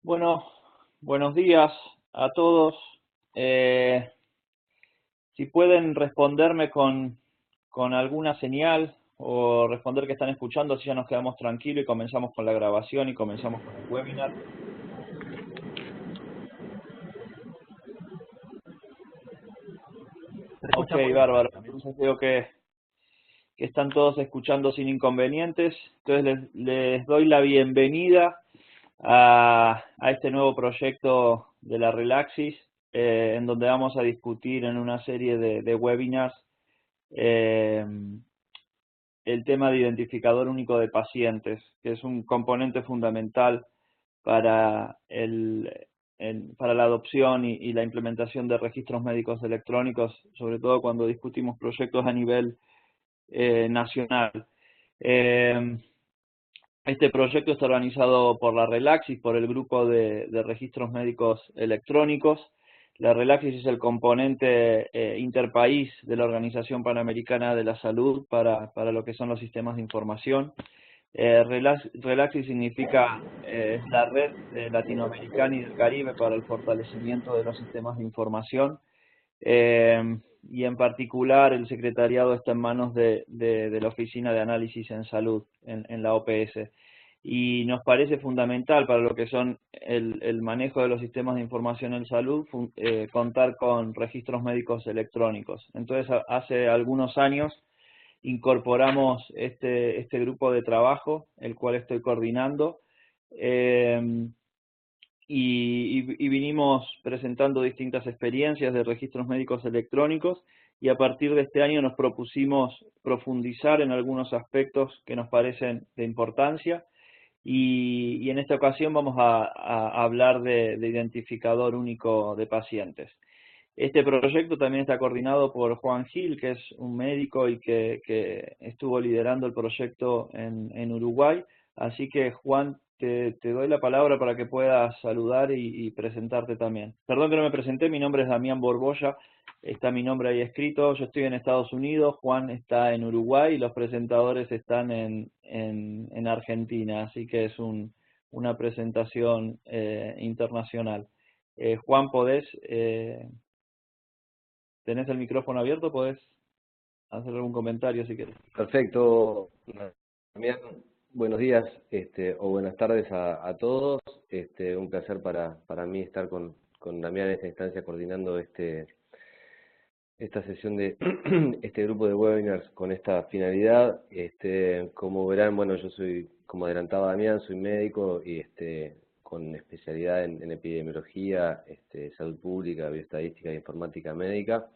Bueno, buenos días a todos. Eh, si pueden responderme con alguna señal o responder que están escuchando, así ya nos quedamos tranquilos y comenzamos con la grabación y comenzamos con el webinar. Se Ok, escucha muy bien. bárbaro. Entonces veo que están todos escuchando sin inconvenientes. Entonces les doy la bienvenida a este nuevo proyecto de la Relaxis, en donde vamos a discutir en una serie de webinars eh, el tema de identificador único de pacientes, que es un componente fundamental para para la adopción y la implementación de registros médicos electrónicos, sobre todo cuando discutimos proyectos a nivel nacional. Eh, este proyecto está organizado por la Relaxis, por el grupo de registros médicos electrónicos. La Relaxis es el componente interpaís de la Organización Panamericana de la Salud para lo que son los sistemas de información. Relaxis significa es la red latinoamericana y del Caribe para el fortalecimiento de los sistemas de información. Y en particular el secretariado está en manos de la Oficina de Análisis en Salud, en la OPS. Y nos parece fundamental para lo que son el manejo de los sistemas de información en salud, contar con registros médicos electrónicos. Entonces, hace algunos años incorporamos este grupo de trabajo, el cual estoy coordinando, eh, y vinimos presentando distintas experiencias de registros médicos electrónicos, y a partir de este año nos propusimos profundizar en algunos aspectos que nos parecen de importancia, y en esta ocasión vamos a hablar de identificador único de pacientes. Este proyecto también está coordinado por Juan Gil, que es un médico y que estuvo liderando el proyecto en Uruguay. Así que, Juan, te doy la palabra para que puedas saludar y presentarte también. Perdón que no me presenté, mi nombre es Damián Borbolla, está mi nombre ahí escrito. Yo estoy en Estados Unidos, Juan está en Uruguay y los presentadores están en Argentina, así que es una presentación internacional. Juan, ¿tenés el micrófono abierto? Podés hacer algún comentario si querés. Perfecto. Damián, buenos días o buenas tardes a todos. Un placer para mí estar con Damián en esta instancia coordinando esta sesión de este grupo de webinars con esta finalidad. Como verán, bueno, yo soy, como adelantaba Damián, soy médico y con especialidad en epidemiología, salud pública, bioestadística e informática médica.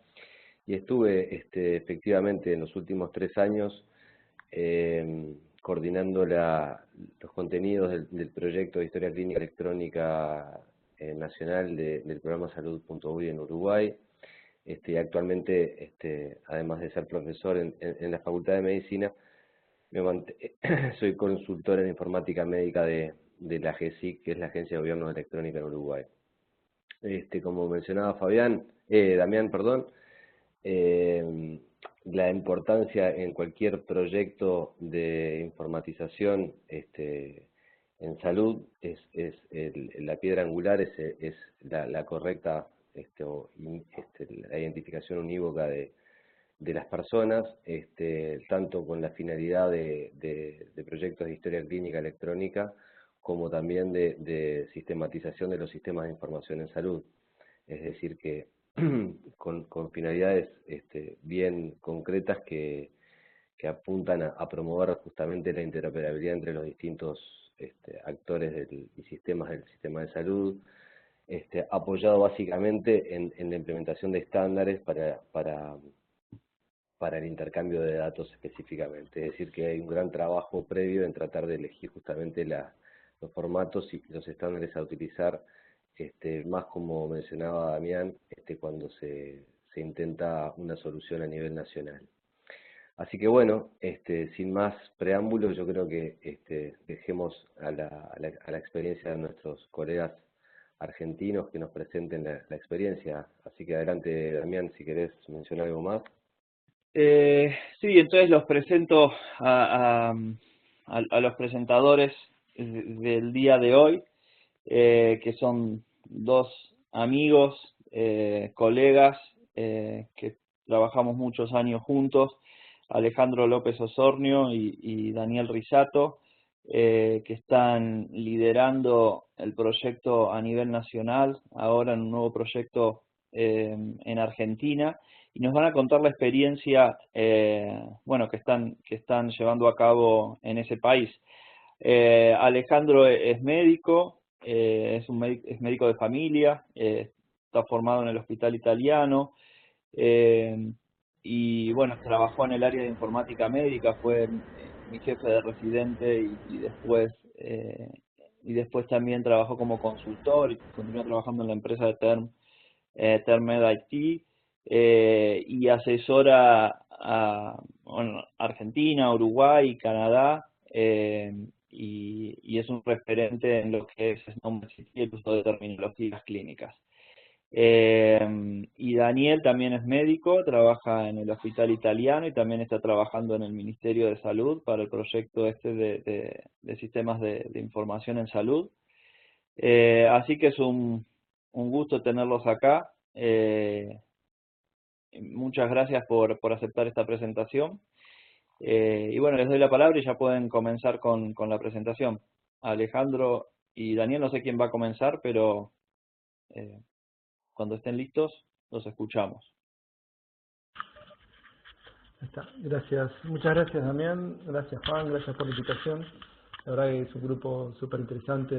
Y estuve efectivamente en los últimos 3 años coordinando los contenidos del proyecto de Historia Clínica Electrónica Nacional del programa Salud.uy en Uruguay. Actualmente, además de ser profesor en la Facultad de Medicina, soy consultor en informática médica de la GESIC, que es la Agencia de Gobierno Electrónica en Uruguay. Como mencionaba Damián, perdón, eh, la importancia en cualquier proyecto de informatización en salud la piedra angular, es la correcta la identificación unívoca de las personas, tanto con la finalidad de proyectos de historia clínica electrónica, como también de sistematización de los sistemas de información en salud. Es decir, que con finalidades bien concretas que apuntan a promover justamente la interoperabilidad entre los distintos actores y sistemas del sistema de salud, apoyado básicamente en la implementación de estándares para el intercambio de datos específicamente. Es decir, que hay un gran trabajo previo en tratar de elegir justamente los formatos y los estándares a utilizar, más como mencionaba Damián, cuando se intenta una solución a nivel nacional. Así que bueno, sin más preámbulos, yo creo que dejemos a la experiencia de nuestros colegas argentinos que nos presenten la experiencia. Así que adelante, Damián, si querés mencionar algo más. Sí, entonces los presento a los presentadores del día de hoy. que son dos amigos, colegas, que trabajamos muchos años juntos, Alejandro López Osornio y Daniel Risato, que están liderando el proyecto a nivel nacional, ahora en un nuevo proyecto en Argentina, y nos van a contar la experiencia bueno, que están llevando a cabo en ese país. Alejandro es médico, es médico de familia, está formado en el Hospital Italiano, y bueno, trabajó en el área de informática médica, fue mi jefe de residente y después también trabajó como consultor y continuó trabajando en la empresa de TermMed IT, y asesora a bueno, Argentina, Uruguay, Canadá, y es un referente en lo que es Snowmed y el uso de terminologías clínicas. Y Daniel también es médico, trabaja en el Hospital Italiano y también está trabajando en el Ministerio de Salud para el proyecto este de sistemas de información en salud. Así que es un gusto tenerlos acá. Muchas gracias por aceptar esta presentación. Y bueno, les doy la palabra y ya pueden comenzar con la presentación. Alejandro y Daniel, no sé quién va a comenzar, pero cuando estén listos, los escuchamos. Está. Gracias, muchas gracias Damián, gracias Juan, gracias por la invitación. La verdad que es un grupo súper interesante,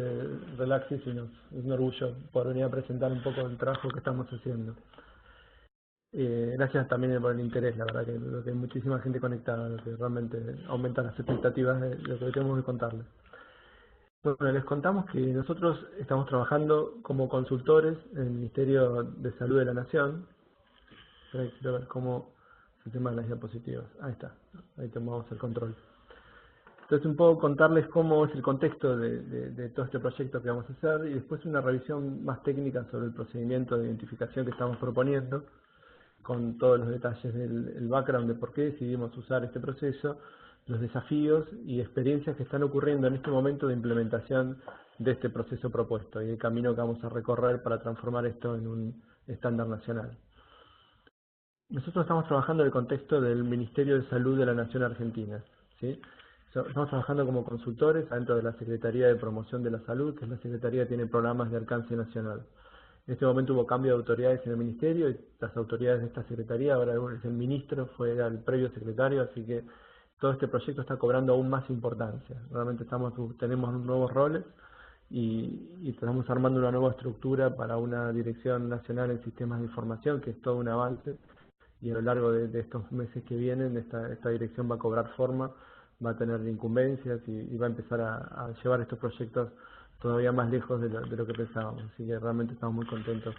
Relaxis, y es un orgullo poder venir a presentar un poco del trabajo que estamos haciendo. Gracias también por el interés, la verdad que hay muchísima gente conectada, lo que realmente aumenta las expectativas de lo que tenemos que contarles. Bueno, les contamos que nosotros estamos trabajando como consultores en el Ministerio de Salud de la Nación. Quiero ver cómo se llaman las diapositivas. Ahí está, ahí tomamos el control. Entonces un poco contarles cómo es el contexto de todo este proyecto que vamos a hacer y después una revisión más técnica sobre el procedimiento de identificación que estamos proponiendo, con todos los detalles del background de por qué decidimos usar este proceso, los desafíos y experiencias que están ocurriendo en este momento de implementación de este proceso propuesto y el camino que vamos a recorrer para transformar esto en un estándar nacional. Nosotros estamos trabajando en el contexto del Ministerio de Salud de la Nación Argentina, ¿sí? Estamos trabajando como consultores dentro de la Secretaría de Promoción de la Salud, que es la Secretaría que tiene programas de alcance nacional. En este momento hubo cambio de autoridades en el Ministerio y las autoridades de esta Secretaría, ahora es el ministro, fue el previo secretario, así que todo este proyecto está cobrando aún más importancia. Realmente tenemos nuevos roles y estamos armando una nueva estructura para una dirección nacional en sistemas de información, que es todo un avance. Y a lo largo de estos meses que vienen, esta dirección va a cobrar forma, va a tener incumbencias y va a empezar a llevar estos proyectos todavía más lejos de lo que pensábamos. Así que realmente estamos muy contentos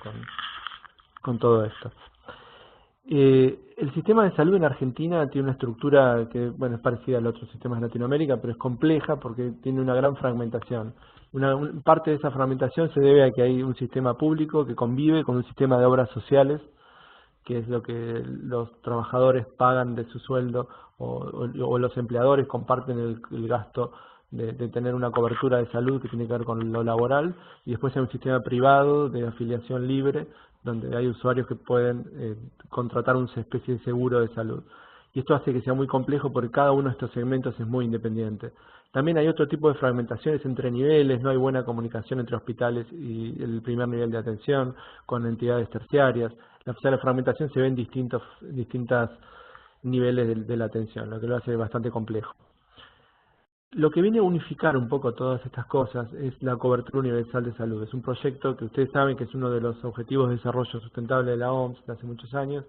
con todo esto. El sistema de salud en Argentina tiene una estructura que bueno, es parecida a los otros sistemas de Latinoamérica, pero es compleja porque tiene una gran fragmentación. Parte de esa fragmentación se debe a que hay un sistema público que convive con un sistema de obras sociales, que es lo que los trabajadores pagan de su sueldo o los empleadores comparten el gasto de tener una cobertura de salud que tiene que ver con lo laboral, y después hay un sistema privado de afiliación libre donde hay usuarios que pueden contratar una especie de seguro de salud. Y esto hace que sea muy complejo porque cada uno de estos segmentos es muy independiente. También hay otro tipo de fragmentaciones entre niveles, no hay buena comunicación entre hospitales y el primer nivel de atención con entidades terciarias. La fragmentación se ve en distintos niveles de la atención, lo que lo hace bastante complejo. Lo que viene a unificar un poco todas estas cosas es la cobertura universal de salud. Es un proyecto que ustedes saben que es uno de los objetivos de desarrollo sustentable de la OMS de hace muchos años,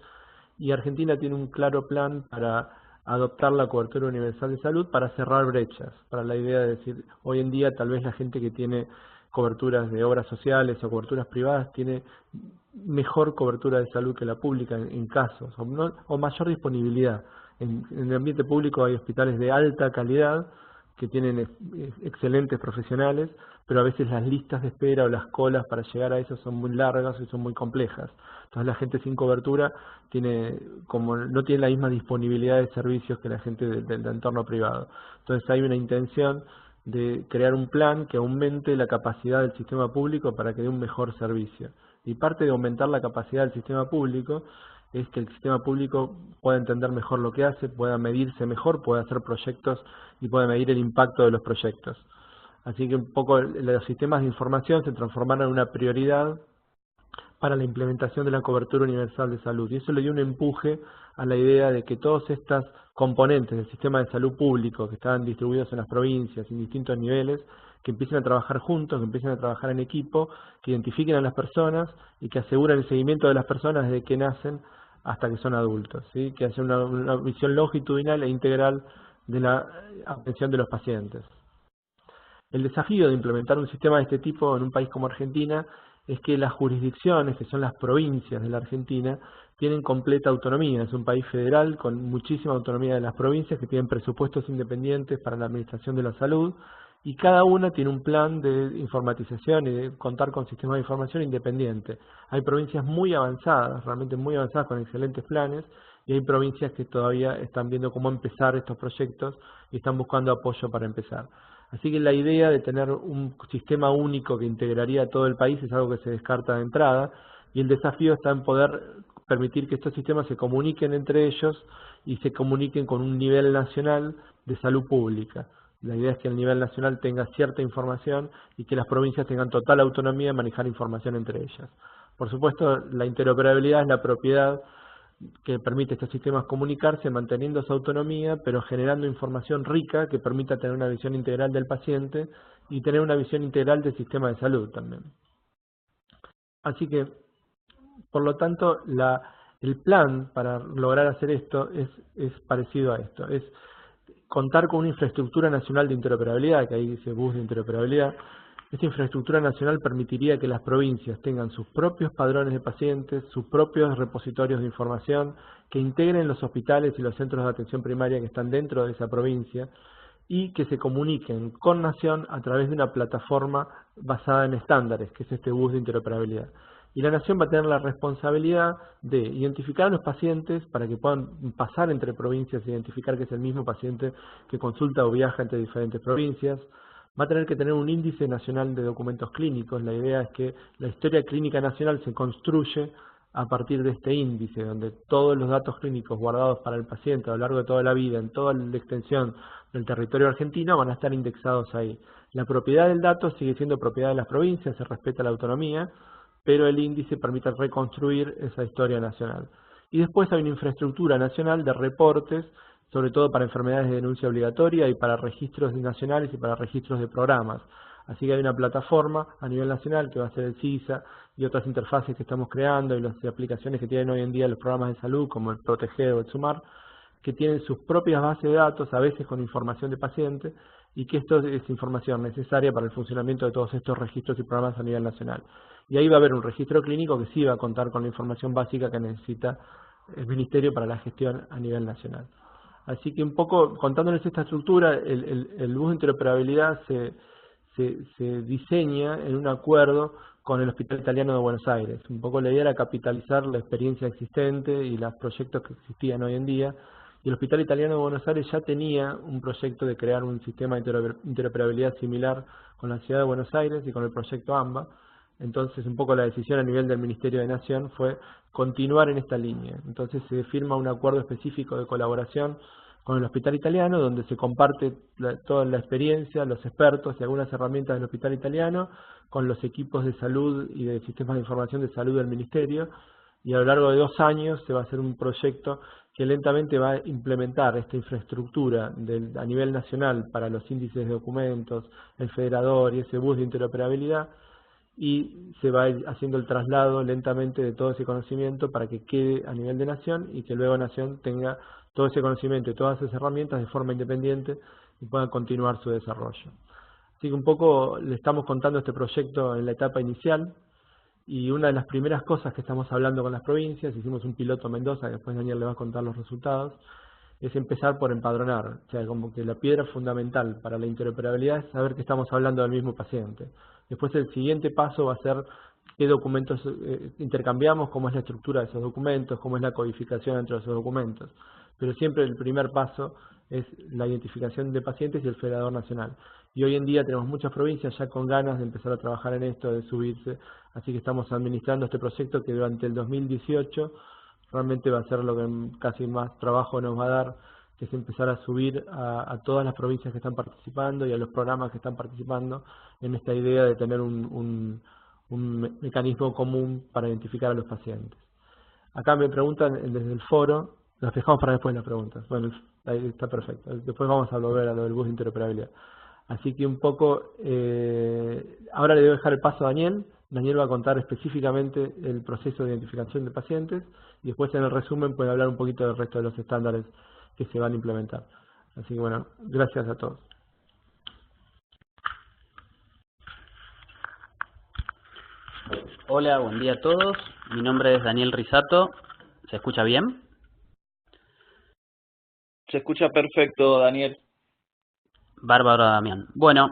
y Argentina tiene un claro plan para adoptar la cobertura universal de salud para cerrar brechas, para la idea de decir, hoy en día tal vez la gente que tiene coberturas de obras sociales o coberturas privadas tiene mejor cobertura de salud que la pública en casos, o mayor disponibilidad. En el ambiente público hay hospitales de alta calidad que tienen excelentes profesionales, pero a veces las listas de espera o las colas para llegar a eso son muy largas y son muy complejas. Entonces la gente sin cobertura no tiene la misma disponibilidad de servicios que la gente del entorno privado. Entonces hay una intención de crear un plan que aumente la capacidad del sistema público para que dé un mejor servicio. Y parte de aumentar la capacidad del sistema público es que el sistema público pueda entender mejor lo que hace, pueda medirse mejor, pueda hacer proyectos y pueda medir el impacto de los proyectos. Así que un poco los sistemas de información se transformaron en una prioridad para la implementación de la cobertura universal de salud. Y eso le dio un empuje a la idea de que todas estas componentes del sistema de salud público que estaban distribuidos en las provincias en distintos niveles, que empiecen a trabajar juntos, que empiecen a trabajar en equipo, que identifiquen a las personas y que aseguren el seguimiento de las personas desde que nacen hasta que son adultos, ¿sí? Que hacen una visión longitudinal e integral de la atención de los pacientes. El desafío de implementar un sistema de este tipo en un país como Argentina es que las jurisdicciones, que son las provincias de la Argentina, tienen completa autonomía. Es un país federal con muchísima autonomía de las provincias que tienen presupuestos independientes para la administración de la salud y cada una tiene un plan de informatización y de contar con sistemas de información independiente. Hay provincias muy avanzadas, realmente muy avanzadas con excelentes planes y hay provincias que todavía están viendo cómo empezar estos proyectos y están buscando apoyo para empezar. Así que la idea de tener un sistema único que integraría a todo el país es algo que se descarta de entrada y el desafío está en poder permitir que estos sistemas se comuniquen entre ellos y se comuniquen con un nivel nacional de salud pública. La idea es que el nivel nacional tenga cierta información y que las provincias tengan total autonomía de manejar información entre ellas. Por supuesto, la interoperabilidad es la propiedad que permite a estos sistemas comunicarse manteniendo su autonomía, pero generando información rica que permita tener una visión integral del paciente y tener una visión integral del sistema de salud también. Así que, por lo tanto, el plan para lograr hacer esto es parecido a esto. Es contar con una infraestructura nacional de interoperabilidad, que ahí dice bus de interoperabilidad. Esta infraestructura nacional permitiría que las provincias tengan sus propios padrones de pacientes, sus propios repositorios de información, que integren los hospitales y los centros de atención primaria que están dentro de esa provincia y que se comuniquen con Nación a través de una plataforma basada en estándares, que es este bus de interoperabilidad. Y la Nación va a tener la responsabilidad de identificar a los pacientes para que puedan pasar entre provincias e identificar que es el mismo paciente que consulta o viaja entre diferentes provincias. Va a tener que tener un índice nacional de documentos clínicos. La idea es que la historia clínica nacional se construye a partir de este índice, donde todos los datos clínicos guardados para el paciente a lo largo de toda la vida, en toda la extensión del territorio argentino, van a estar indexados ahí. La propiedad del dato sigue siendo propiedad de las provincias, se respeta la autonomía, pero el índice permite reconstruir esa historia nacional. Y después hay una infraestructura nacional de reportes, sobre todo para enfermedades de denuncia obligatoria y para registros nacionales y para registros de programas. Así que hay una plataforma a nivel nacional que va a ser el CISA y otras interfaces que estamos creando y las aplicaciones que tienen hoy en día los programas de salud como el Proteger o el Sumar, que tienen sus propias bases de datos, a veces con información de paciente, y que esto es información necesaria para el funcionamiento de todos estos registros y programas a nivel nacional. Y ahí va a haber un registro clínico que sí va a contar con la información básica que necesita el Ministerio para la gestión a nivel nacional. Así que un poco contándoles esta estructura, el bus de interoperabilidad se diseña en un acuerdo con el Hospital Italiano de Buenos Aires. Un poco la idea era capitalizar la experiencia existente y los proyectos que existían hoy en día. Y el Hospital Italiano de Buenos Aires ya tenía un proyecto de crear un sistema de interoperabilidad similar con la Ciudad de Buenos Aires y con el proyecto AMBA. Entonces, un poco la decisión a nivel del Ministerio de Nación fue continuar en esta línea. Entonces, se firma un acuerdo específico de colaboración con el Hospital Italiano, donde se comparte toda la experiencia, los expertos y algunas herramientas del Hospital Italiano con los equipos de salud y de sistemas de información de salud del Ministerio. Y a lo largo de 2 años se va a hacer un proyecto que lentamente va a implementar esta infraestructura a nivel nacional para los índices de documentos, el federador y ese bus de interoperabilidad, y se va a ir haciendo el traslado lentamente de todo ese conocimiento para que quede a nivel de Nación y que luego Nación tenga todo ese conocimiento y todas esas herramientas de forma independiente y puedan continuar su desarrollo. Así que un poco le estamos contando este proyecto en la etapa inicial y una de las primeras cosas que estamos hablando con las provincias, hicimos un piloto en Mendoza, que después Daniel le va a contar los resultados, es empezar por empadronar. O sea, como que la piedra fundamental para la interoperabilidad es saber que estamos hablando del mismo paciente. Después el siguiente paso va a ser qué documentos intercambiamos, cómo es la estructura de esos documentos, cómo es la codificación entre esos documentos. Pero siempre el primer paso es la identificación de pacientes y el federador nacional. Y hoy en día tenemos muchas provincias ya con ganas de empezar a trabajar en esto, de subirse, así que estamos administrando este proyecto que durante el 2018 realmente va a ser lo que casi más trabajo nos va a dar, que es empezar a subir a todas las provincias que están participando y a los programas que están participando en esta idea de tener un mecanismo común para identificar a los pacientes. Acá me preguntan desde el foro, las dejamos para después las preguntas. Bueno, ahí está perfecto. Después vamos a volver a lo del bus de interoperabilidad. Así que un poco, ahora le debo dejar el paso a Daniel. Daniel va a contar específicamente el proceso de identificación de pacientes y después en el resumen puede hablar un poquito del resto de los estándares que se van a implementar. Así que bueno, gracias a todos. Hola, buen día a todos. Mi nombre es Daniel Risato. ¿Se escucha bien? Se escucha perfecto, Daniel. Bárbaro, Damián. Bueno,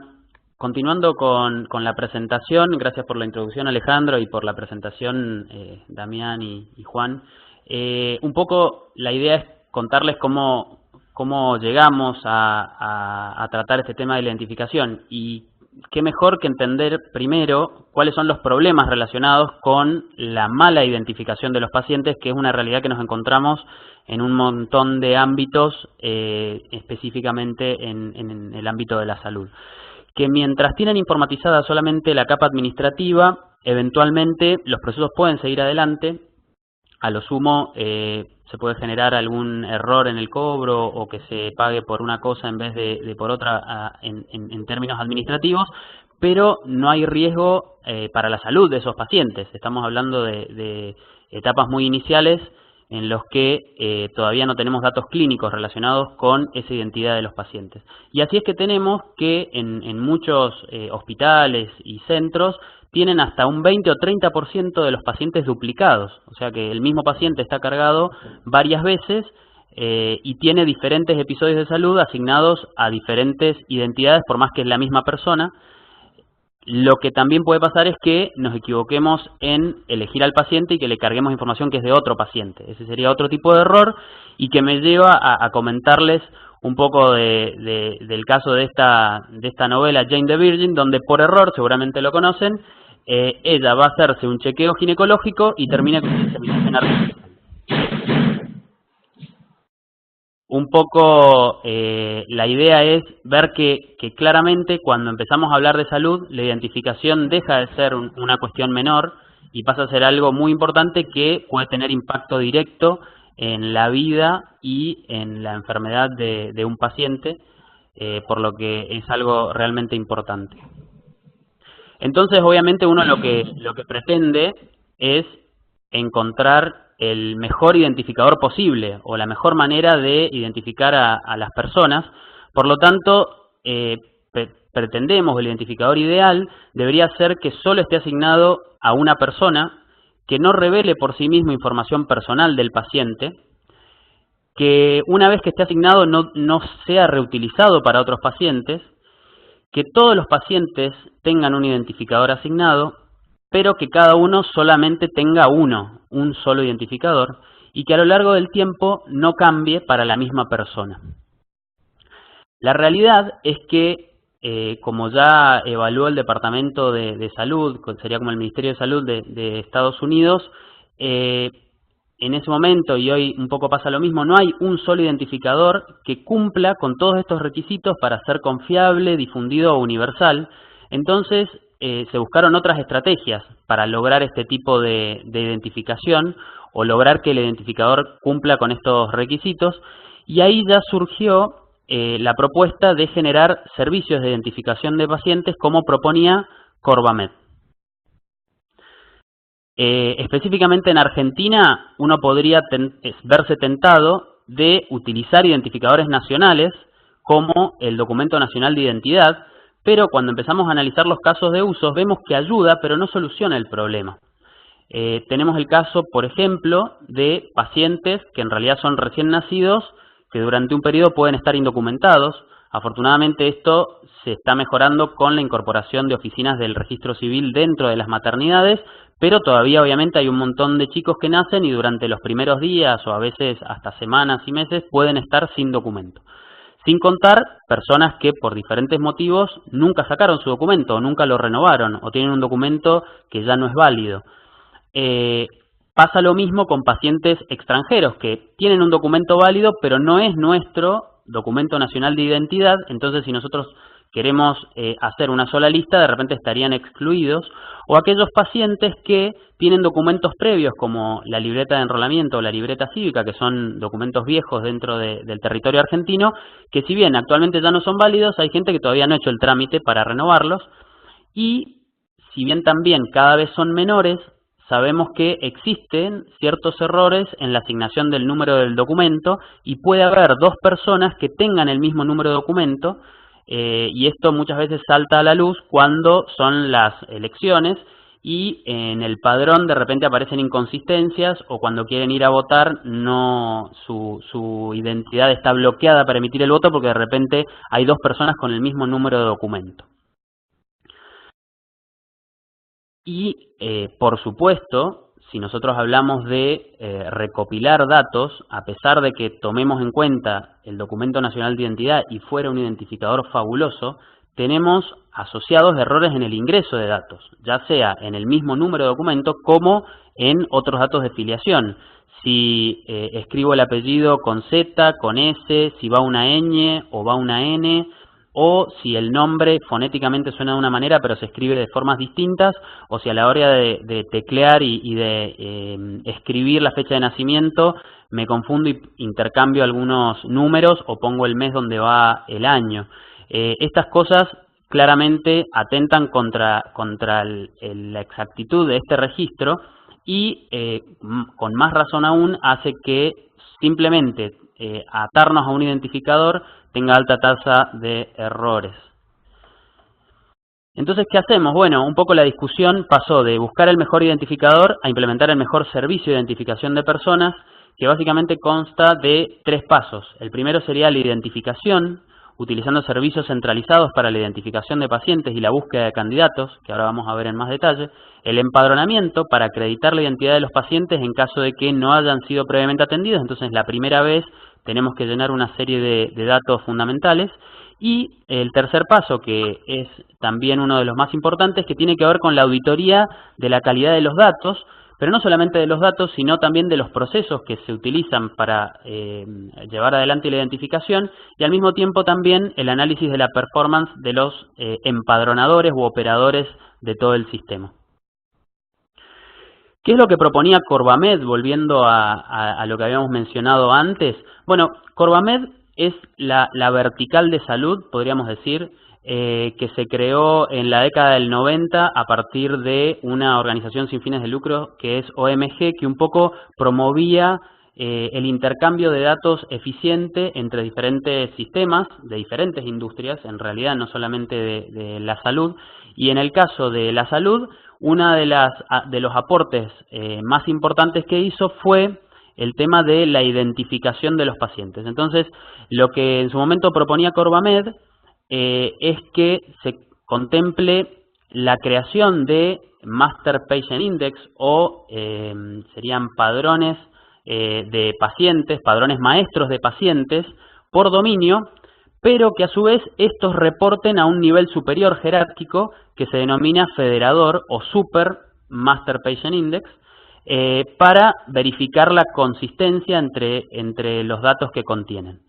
continuando con la presentación, gracias por la introducción, Alejandro, y por la presentación, Damián y Juan. Un poco la idea es contarles cómo llegamos a tratar este tema de la identificación, y qué mejor que entender primero cuáles son los problemas relacionados con la mala identificación de los pacientes, que es una realidad que nos encontramos en un montón de ámbitos, específicamente en el ámbito de la salud. Que mientras tienen informatizada solamente la capa administrativa, eventualmente los procesos pueden seguir adelante. A lo sumo se puede generar algún error en el cobro o que se pague por una cosa en vez de por otra en términos administrativos, pero no hay riesgo para la salud de esos pacientes. Estamos hablando de etapas muy iniciales en los que todavía no tenemos datos clínicos relacionados con esa identidad de los pacientes. Y así es que tenemos que en muchos hospitales y centros tienen hasta un 20 o 30% de los pacientes duplicados. O sea que el mismo paciente está cargado varias veces y tiene diferentes episodios de salud asignados a diferentes identidades, por más que es la misma persona. Lo que también puede pasar es que nos equivoquemos en elegir al paciente y que le carguemos información que es de otro paciente. Ese sería otro tipo de error, y que me lleva a comentarles un poco del caso de esta novela Jane the Virgin, donde por error, seguramente lo conocen, ella va a hacerse un chequeo ginecológico y termina con inseminación artificial. Un poco la idea es ver que claramente cuando empezamos a hablar de salud, la identificación deja de ser una cuestión menor y pasa a ser algo muy importante que puede tener impacto directo en la vida y en la enfermedad de un paciente, por lo que es algo realmente importante. Entonces, obviamente, uno lo que pretende es encontrar el mejor identificador posible o la mejor manera de identificar a las personas. Por lo tanto, pretendemos el identificador ideal debería ser que solo esté asignado a una persona, que no revele por sí mismo información personal del paciente, que una vez que esté asignado no sea reutilizado para otros pacientes, que todos los pacientes tengan un identificador asignado, pero que cada uno solamente tenga un solo identificador, y que a lo largo del tiempo no cambie para la misma persona. La realidad es que, como ya evaluó el Departamento de Salud, sería como el Ministerio de Salud de Estados Unidos, en ese momento, y hoy un poco pasa lo mismo, no hay un solo identificador que cumpla con todos estos requisitos para ser confiable, difundido o universal. Entonces, se buscaron otras estrategias para lograr este tipo de identificación o lograr que el identificador cumpla con estos requisitos, y ahí ya surgió la propuesta de generar servicios de identificación de pacientes como proponía Corvamed. Específicamente en Argentina, uno podría verse tentado de utilizar identificadores nacionales como el Documento Nacional de Identidad, pero cuando empezamos a analizar los casos de usos vemos que ayuda, pero no soluciona el problema. Tenemos el caso, por ejemplo, de pacientes que en realidad son recién nacidos, que durante un periodo pueden estar indocumentados. Afortunadamente esto se está mejorando con la incorporación de oficinas del registro civil dentro de las maternidades, pero todavía obviamente hay un montón de chicos que nacen y durante los primeros días o a veces hasta semanas y meses pueden estar sin documento. sin contar personas que por diferentes motivos nunca sacaron su documento, o nunca lo renovaron, o tienen un documento que ya no es válido. Pasa lo mismo con pacientes extranjeros que tienen un documento válido, pero no es nuestro documento nacional de identidad. Entonces, si nosotros queremos hacer una sola lista, de repente estarían excluidos, o aquellos pacientes que tienen documentos previos como la libreta de enrolamiento o la libreta cívica, que son documentos viejos dentro del territorio argentino, que si bien actualmente ya no son válidos, hay gente que todavía no ha hecho el trámite para renovarlos, y si bien también cada vez son menores, sabemos que existen ciertos errores en la asignación del número del documento, y puede haber dos personas que tengan el mismo número de documento, y esto muchas veces salta a la luz cuando son las elecciones y en el padrón de repente aparecen inconsistencias, o cuando quieren ir a votar su identidad está bloqueada para emitir el voto porque de repente hay dos personas con el mismo número de documento. Y por supuesto, si nosotros hablamos de recopilar datos, a pesar de que tomemos en cuenta el documento nacional de identidad y fuera un identificador fabuloso, tenemos asociados errores en el ingreso de datos, ya sea en el mismo número de documento como en otros datos de filiación. Si escribo el apellido con Z, con S, si va una ñ o va una N, o si el nombre fonéticamente suena de una manera pero se escribe de formas distintas, o si a la hora de teclear y de escribir la fecha de nacimiento me confundo y intercambio algunos números o pongo el mes donde va el año. Estas cosas claramente atentan contra la exactitud de este registro y con más razón aún hace que simplemente atarnos a un identificador tenga alta tasa de errores. Entonces, ¿qué hacemos? Bueno, un poco la discusión pasó de buscar el mejor identificador a implementar el mejor servicio de identificación de personas, que básicamente consta de 3 pasos. El primero sería la identificación, utilizando servicios centralizados para la identificación de pacientes y la búsqueda de candidatos, que ahora vamos a ver en más detalle. El empadronamiento, para acreditar la identidad de los pacientes en caso de que no hayan sido previamente atendidos. Entonces, la primera vez tenemos que llenar una serie de datos fundamentales. Y el tercer paso, que es también uno de los más importantes, que tiene que ver con la auditoría de la calidad de los datos, pero no solamente de los datos, sino también de los procesos que se utilizan para llevar adelante la identificación, y al mismo tiempo también el análisis de la performance de los empadronadores u operadores de todo el sistema. ¿Qué es lo que proponía Corvamed, volviendo a lo que habíamos mencionado antes? Bueno, Corvamed es la vertical de salud, podríamos decir, que se creó en la década del 90 a partir de una organización sin fines de lucro que es OMG, que un poco promovía el intercambio de datos eficiente entre diferentes sistemas de diferentes industrias, en realidad no solamente de la salud. Y en el caso de la salud, una de los aportes más importantes que hizo fue el tema de la identificación de los pacientes. Entonces, lo que en su momento proponía Corvamed es que se contemple la creación de Master Patient Index o serían padrones de pacientes, padrones maestros de pacientes por dominio, pero que a su vez estos reporten a un nivel superior jerárquico que se denomina federador o Super Master Patient Index, para verificar la consistencia entre los datos que contienen.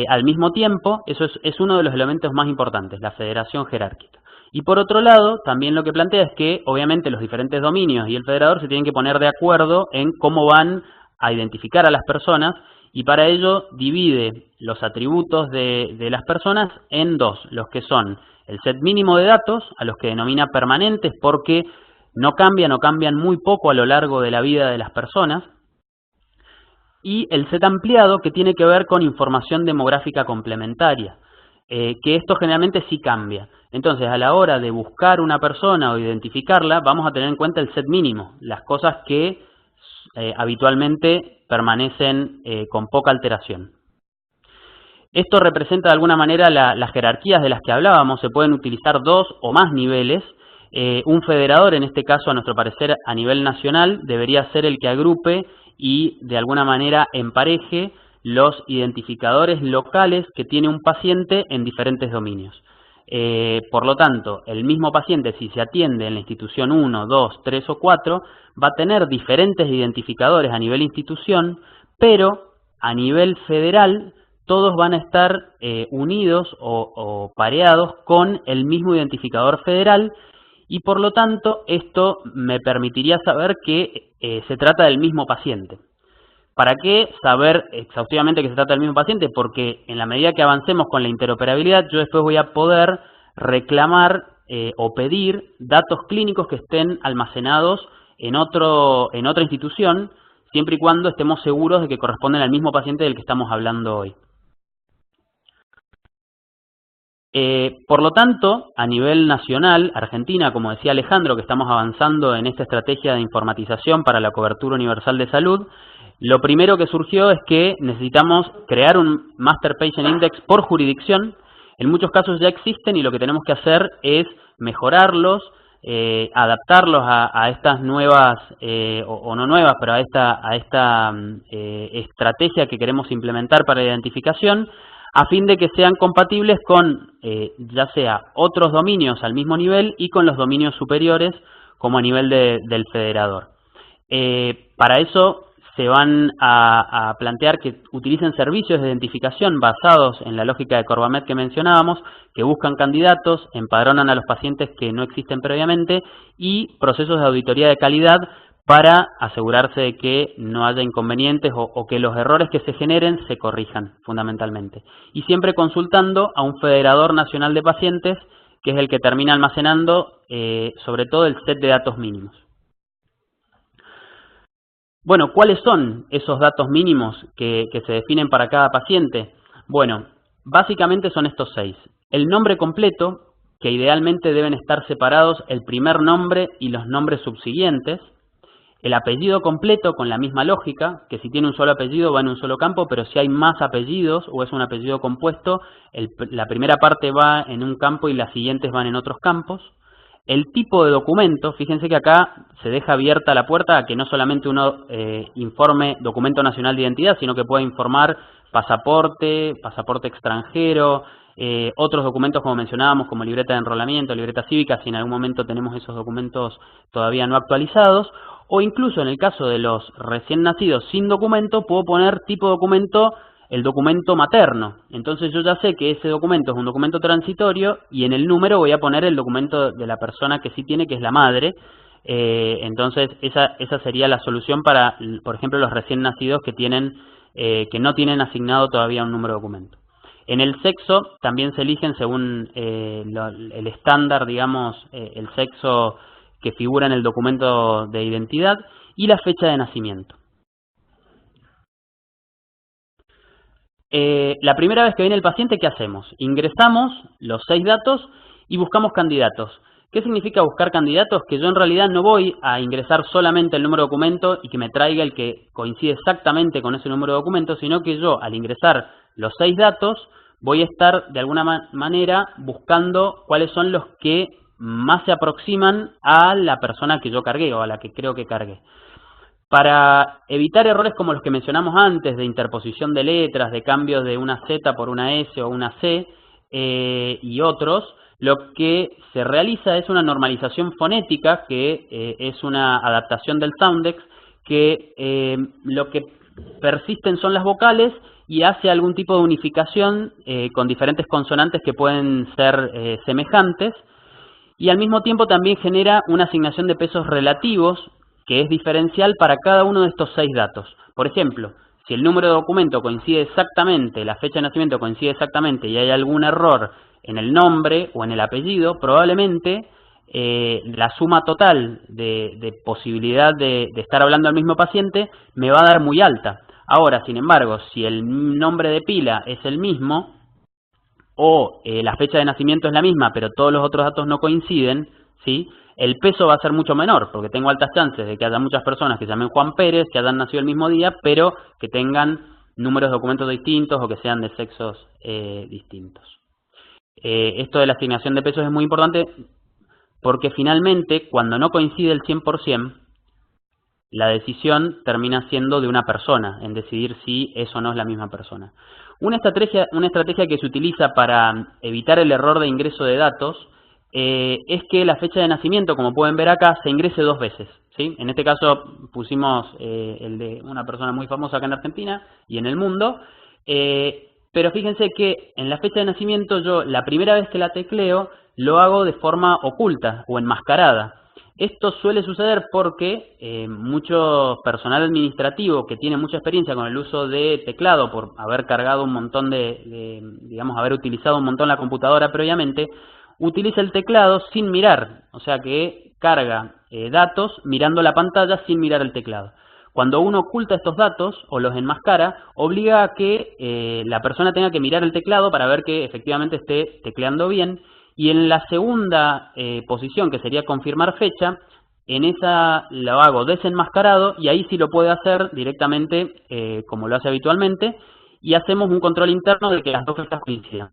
Al mismo tiempo, eso es uno de los elementos más importantes, la federación jerárquica. Y por otro lado, también lo que plantea es que, obviamente, los diferentes dominios y el federador se tienen que poner de acuerdo en cómo van a identificar a las personas, y para ello divide los atributos de las personas en dos, los que son el set mínimo de datos, a los que denomina permanentes porque no cambian o cambian muy poco a lo largo de la vida de las personas, y el set ampliado, que tiene que ver con información demográfica complementaria, que esto generalmente sí cambia. Entonces, a la hora de buscar una persona o identificarla, vamos a tener en cuenta el set mínimo, las cosas que habitualmente permanecen con poca alteración. Esto representa de alguna manera las jerarquías de las que hablábamos. Se pueden utilizar 2 o más niveles. Un federador, en este caso, a nuestro parecer, a nivel nacional, debería ser el que agrupe y de alguna manera empareje los identificadores locales que tiene un paciente en diferentes dominios. Por lo tanto, el mismo paciente, si se atiende en la institución 1, 2, 3 o 4, va a tener diferentes identificadores a nivel institución, pero a nivel federal todos van a estar unidos o pareados con el mismo identificador federal, y por lo tanto esto me permitiría saber que se trata del mismo paciente. ¿Para qué saber exhaustivamente que se trata del mismo paciente? Porque en la medida que avancemos con la interoperabilidad, yo después voy a poder reclamar o pedir datos clínicos que estén almacenados en otra institución, siempre y cuando estemos seguros de que corresponden al mismo paciente del que estamos hablando hoy. Por lo tanto, a nivel nacional, Argentina, como decía Alejandro, que estamos avanzando en esta estrategia de informatización para la cobertura universal de salud, lo primero que surgió es que necesitamos crear un Master Patient Index por jurisdicción. En muchos casos ya existen y lo que tenemos que hacer es mejorarlos, adaptarlos a estas nuevas, o no nuevas, pero a esta estrategia que queremos implementar para la identificación, a fin de que sean compatibles con ya sea otros dominios al mismo nivel y con los dominios superiores como a nivel del federador. Para eso se van a plantear que utilicen servicios de identificación basados en la lógica de Corbamed que mencionábamos, que buscan candidatos, empadronan a los pacientes que no existen previamente y procesos de auditoría de calidad para asegurarse de que no haya inconvenientes o que los errores que se generen se corrijan fundamentalmente. Y siempre consultando a un federador nacional de pacientes, que es el que termina almacenando sobre todo el set de datos mínimos. Bueno, ¿cuáles son esos datos mínimos que se definen para cada paciente? Bueno, básicamente son estos 6. El nombre completo, que idealmente deben estar separados el primer nombre y los nombres subsiguientes. El apellido completo con la misma lógica, que si tiene un solo apellido va en un solo campo, pero si hay más apellidos o es un apellido compuesto, la primera parte va en un campo y las siguientes van en otros campos. El tipo de documento, fíjense que acá se deja abierta la puerta a que no solamente uno informe documento nacional de identidad, sino que pueda informar pasaporte, pasaporte extranjero, otros documentos como mencionábamos, como libreta de enrolamiento, libreta cívica, si en algún momento tenemos esos documentos todavía no actualizados, o incluso en el caso de los recién nacidos sin documento, puedo poner tipo documento el documento materno. Entonces yo ya sé que ese documento es un documento transitorio y en el número voy a poner el documento de la persona que sí tiene, que es la madre. Entonces esa sería la solución para, por ejemplo, los recién nacidos que no tienen asignado todavía un número de documento. En el sexo también se eligen según el estándar, digamos, el sexo que figura en el documento de identidad y la fecha de nacimiento. La primera vez que viene el paciente, ¿qué hacemos? Ingresamos los 6 datos y buscamos candidatos. ¿Qué significa buscar candidatos? Que yo en realidad no voy a ingresar solamente el número de documento y que me traiga el que coincide exactamente con ese número de documento, sino que yo al ingresar los 6 datos voy a estar de alguna manera buscando cuáles son los que más se aproximan a la persona que yo cargué o a la que creo que cargué. Para evitar errores como los que mencionamos antes, de interposición de letras, de cambios de una Z por una S o una C y otros, lo que se realiza es una normalización fonética, que es una adaptación del Soundex, que lo que persisten son las vocales y hace algún tipo de unificación con diferentes consonantes que pueden ser semejantes, y al mismo tiempo también genera una asignación de pesos relativos que es diferencial para cada uno de estos 6 datos. Por ejemplo, si el número de documento coincide exactamente, la fecha de nacimiento coincide exactamente y hay algún error en el nombre o en el apellido, probablemente la suma total de posibilidad de estar hablando al mismo paciente me va a dar muy alta. Ahora, sin embargo, si el nombre de pila es el mismo o la fecha de nacimiento es la misma, pero todos los otros datos no coinciden, ¿sí?, el peso va a ser mucho menor, porque tengo altas chances de que haya muchas personas que se llamen Juan Pérez, que hayan nacido el mismo día, pero que tengan números de documentos distintos o que sean de sexos distintos. Esto de la asignación de pesos es muy importante porque finalmente, cuando no coincide el 100%, la decisión termina siendo de una persona, en decidir si es o no es la misma persona. Una estrategia que se utiliza para evitar el error de ingreso de datos es que la fecha de nacimiento, como pueden ver acá, se ingrese 2 veces, ¿sí? En este caso pusimos el de una persona muy famosa acá en Argentina y en el mundo, pero fíjense que en la fecha de nacimiento yo la primera vez que la tecleo lo hago de forma oculta o enmascarada. Esto suele suceder porque mucho personal administrativo que tiene mucha experiencia con el uso de teclado por haber cargado un montón digamos, haber utilizado un montón la computadora previamente, utiliza el teclado sin mirar, o sea que carga datos mirando la pantalla sin mirar el teclado. Cuando uno oculta estos datos o los enmascara, obliga a que la persona tenga que mirar el teclado para ver que efectivamente esté tecleando bien. Y en la segunda posición, que sería confirmar fecha, en esa lo hago desenmascarado y ahí sí lo puede hacer directamente como lo hace habitualmente y hacemos un control interno de que las dos fechas coincidan,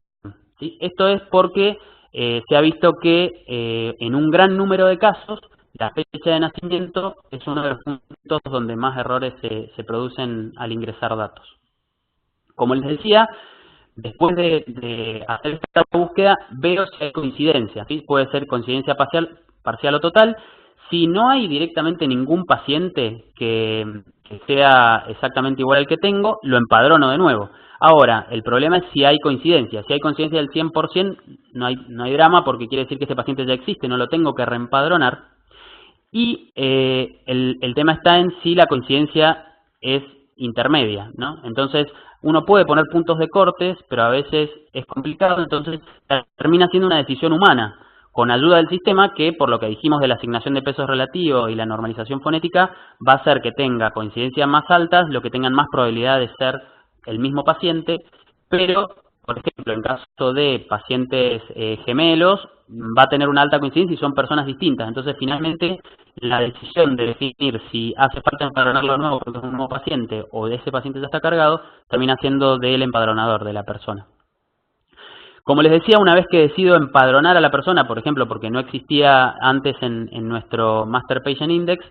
¿sí? Esto es porque se ha visto que en un gran número de casos la fecha de nacimiento es uno de los puntos donde más errores se producen al ingresar datos. Como les decía, después de hacer esta búsqueda, veo si hay coincidencia, ¿sí? Puede ser coincidencia parcial o total. Si no hay directamente ningún paciente que sea exactamente igual al que tengo, lo empadrono de nuevo. Ahora, el problema es si hay coincidencia. Si hay coincidencia del 100%, no hay drama porque quiere decir que ese paciente ya existe, no lo tengo que reempadronar. Y el tema está en si la coincidencia es intermedia, ¿no? Entonces, uno puede poner puntos de cortes, pero a veces es complicado, entonces termina siendo una decisión humana, con ayuda del sistema que, por lo que dijimos de la asignación de pesos relativos y la normalización fonética, va a hacer que tenga coincidencias más altas, lo que tengan más probabilidad de ser el mismo paciente, pero, por ejemplo, en caso de pacientes gemelos, va a tener una alta coincidencia y son personas distintas. Entonces, finalmente, la decisión de definir si hace falta empadronarlo de nuevo porque es un nuevo paciente o ese paciente ya está cargado, termina siendo del empadronador, de la persona. Como les decía, una vez que decido empadronar a la persona, por ejemplo, porque no existía antes en nuestro Master Patient Index,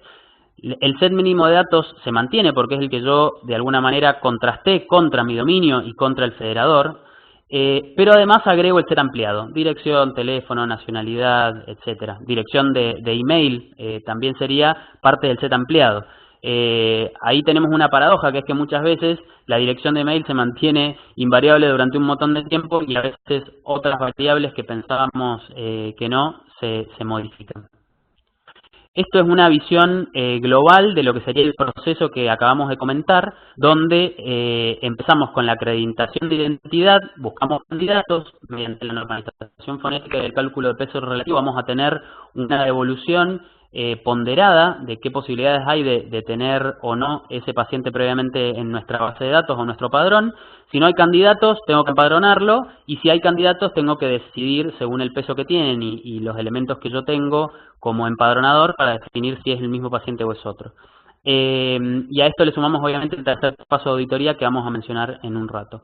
el set mínimo de datos se mantiene porque es el que yo de alguna manera contrasté contra mi dominio y contra el federador, pero además agrego el set ampliado, dirección, teléfono, nacionalidad, etcétera. Dirección de email también sería parte del set ampliado. Ahí tenemos una paradoja, que es que muchas veces la dirección de email se mantiene invariable durante un montón de tiempo y a veces otras variables que pensábamos que no se modifican. Esto es una visión global de lo que sería el proceso que acabamos de comentar, donde empezamos con la acreditación de identidad, buscamos candidatos, mediante la normalización fonética y el cálculo de peso relativo vamos a tener una evolución ponderada de qué posibilidades hay de tener o no ese paciente previamente en nuestra base de datos o nuestro padrón. Si no hay candidatos, tengo que empadronarlo, y si hay candidatos, tengo que decidir según el peso que tienen y los elementos que yo tengo como empadronador para definir si es el mismo paciente o es otro. Y a esto le sumamos obviamente el tercer paso de auditoría que vamos a mencionar en un rato.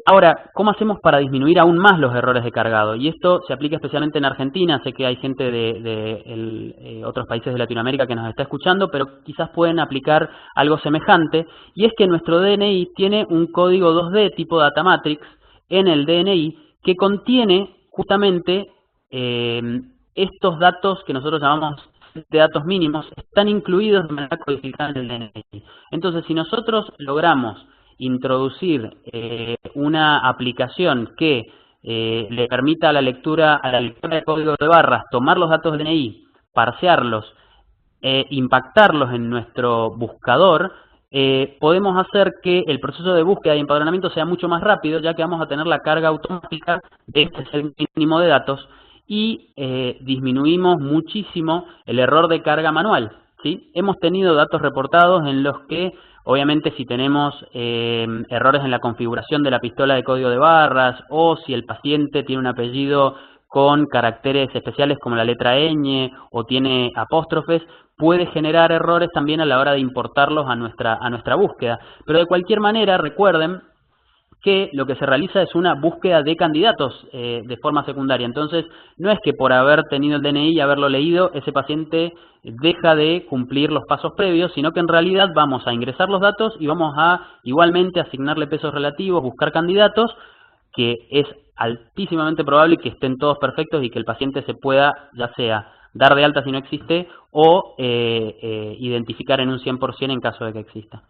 Ahora, ¿cómo hacemos para disminuir aún más los errores de cargado? Y esto se aplica especialmente en Argentina. Sé que hay gente de otros países de Latinoamérica que nos está escuchando, pero quizás pueden aplicar algo semejante. Y es que nuestro DNI tiene un código 2D tipo data matrix en el DNI que contiene justamente estos datos que nosotros llamamos de datos mínimos, están incluidos de manera codificada en el DNI. Entonces, si nosotros logramos introducir una aplicación que le permita a la lectura de código de barras tomar los datos del DNI, parsearlos, impactarlos en nuestro buscador, podemos hacer que el proceso de búsqueda y empadronamiento sea mucho más rápido, ya que vamos a tener la carga automática de este set mínimo de datos y disminuimos muchísimo el error de carga manual, ¿sí? Hemos tenido datos reportados en los que obviamente si tenemos errores en la configuración de la pistola de código de barras o si el paciente tiene un apellido con caracteres especiales como la letra ñ o tiene apóstrofes, puede generar errores también a la hora de importarlos a nuestra búsqueda. Pero de cualquier manera, recuerden que lo que se realiza es una búsqueda de candidatos de forma secundaria. Entonces, no es que por haber tenido el DNI y haberlo leído, ese paciente deja de cumplir los pasos previos, sino que en realidad vamos a ingresar los datos y vamos a igualmente asignarle pesos relativos, buscar candidatos, que es altísimamente probable que estén todos perfectos y que el paciente se pueda, ya sea dar de alta si no existe, o identificar en un 100% en caso de que exista.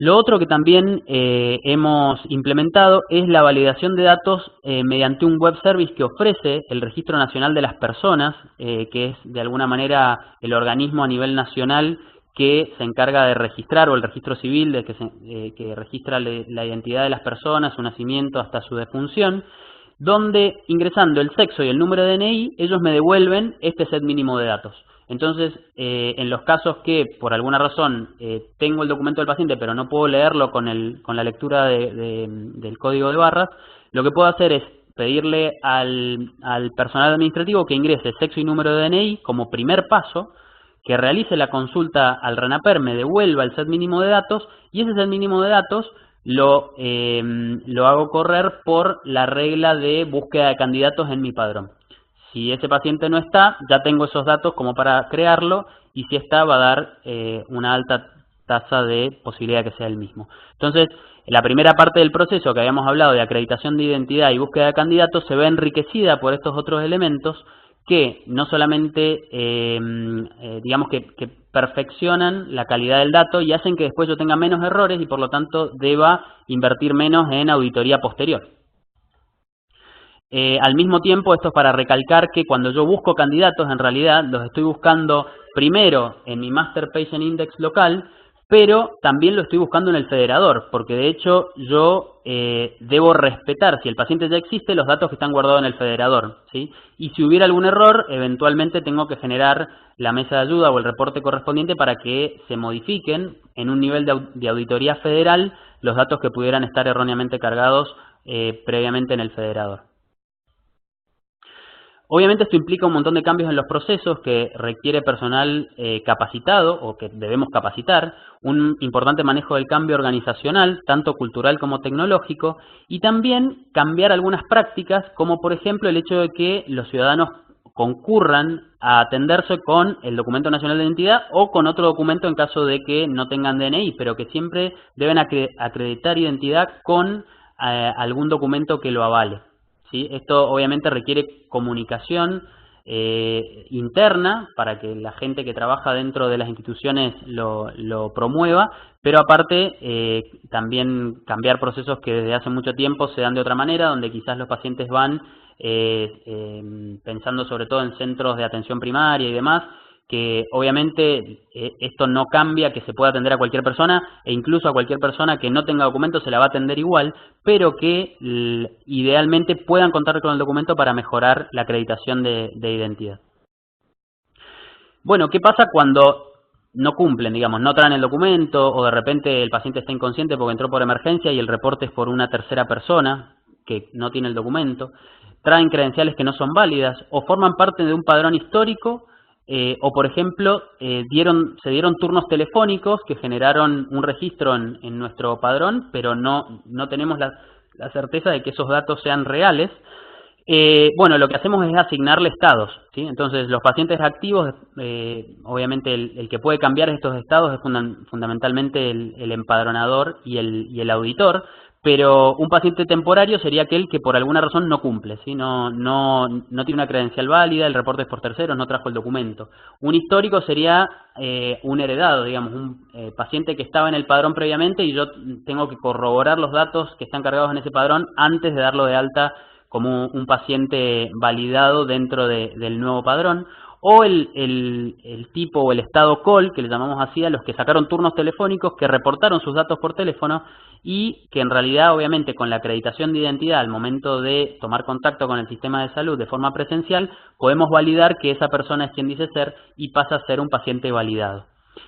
Lo otro que también hemos implementado es la validación de datos mediante un web service que ofrece el Registro Nacional de las Personas, que es de alguna manera el organismo a nivel nacional que se encarga de registrar, o el registro civil que registra la identidad de las personas, su nacimiento hasta su defunción, donde ingresando el sexo y el número de DNI, ellos me devuelven este set mínimo de datos. Entonces, en los casos que por alguna razón tengo el documento del paciente pero no puedo leerlo con la lectura del código de barras, lo que puedo hacer es pedirle al personal administrativo que ingrese sexo y número de DNI como primer paso, que realice la consulta al RENAPER, me devuelva el set mínimo de datos, y ese set mínimo de datos lo hago correr por la regla de búsqueda de candidatos en mi padrón. Si ese paciente no está, ya tengo esos datos como para crearlo, y si está, va a dar una alta tasa de posibilidad de que sea el mismo. Entonces, la primera parte del proceso que habíamos hablado de acreditación de identidad y búsqueda de candidatos se ve enriquecida por estos otros elementos que no solamente, digamos que perfeccionan la calidad del dato y hacen que después yo tenga menos errores y por lo tanto deba invertir menos en auditoría posterior. Al mismo tiempo, esto es para recalcar que cuando yo busco candidatos, en realidad los estoy buscando primero en mi Master Patient Index local, pero también lo estoy buscando en el federador, porque de hecho yo debo respetar, si el paciente ya existe, los datos que están guardados en el federador, ¿sí? Y si hubiera algún error, eventualmente tengo que generar la mesa de ayuda o el reporte correspondiente para que se modifiquen en un nivel de auditoría federal los datos que pudieran estar erróneamente cargados previamente en el federador. Obviamente esto implica un montón de cambios en los procesos que requiere personal capacitado o que debemos capacitar, un importante manejo del cambio organizacional, tanto cultural como tecnológico, y también cambiar algunas prácticas, como por ejemplo el hecho de que los ciudadanos concurran a atenderse con el documento nacional de identidad o con otro documento en caso de que no tengan DNI, pero que siempre deben acreditar identidad con algún documento que lo avale. ¿Sí? Esto obviamente requiere comunicación interna para que la gente que trabaja dentro de las instituciones lo promueva, pero aparte también cambiar procesos que desde hace mucho tiempo se dan de otra manera, donde quizás los pacientes van pensando sobre todo en centros de atención primaria y demás, que obviamente esto no cambia que se pueda atender a cualquier persona, e incluso a cualquier persona que no tenga documento se la va a atender igual, pero que idealmente puedan contar con el documento para mejorar la acreditación de identidad. Bueno, ¿qué pasa cuando no cumplen, digamos, no traen el documento o de repente el paciente está inconsciente porque entró por emergencia y el reporte es por una tercera persona que no tiene el documento? Traen credenciales que no son válidas o forman parte de un padrón histórico. O, por ejemplo, se dieron turnos telefónicos que generaron un registro en nuestro padrón, pero no tenemos la certeza de que esos datos sean reales. Bueno, lo que hacemos es asignarle estados, ¿sí? Entonces, los pacientes activos, obviamente el que puede cambiar estos estados es fundamentalmente el empadronador y el auditor, pero un paciente temporario sería aquel que por alguna razón no cumple, ¿sí? No tiene una credencial válida, el reporte es por terceros, no trajo el documento. Un histórico sería un heredado, digamos, un paciente que estaba en el padrón previamente y yo tengo que corroborar los datos que están cargados en ese padrón antes de darlo de alta como un paciente validado dentro del nuevo padrón. O el tipo o el estado call, que le llamamos así, a los que sacaron turnos telefónicos, que reportaron sus datos por teléfono y que en realidad, obviamente, con la acreditación de identidad al momento de tomar contacto con el sistema de salud de forma presencial, podemos validar que esa persona es quien dice ser y pasa a ser un paciente validado.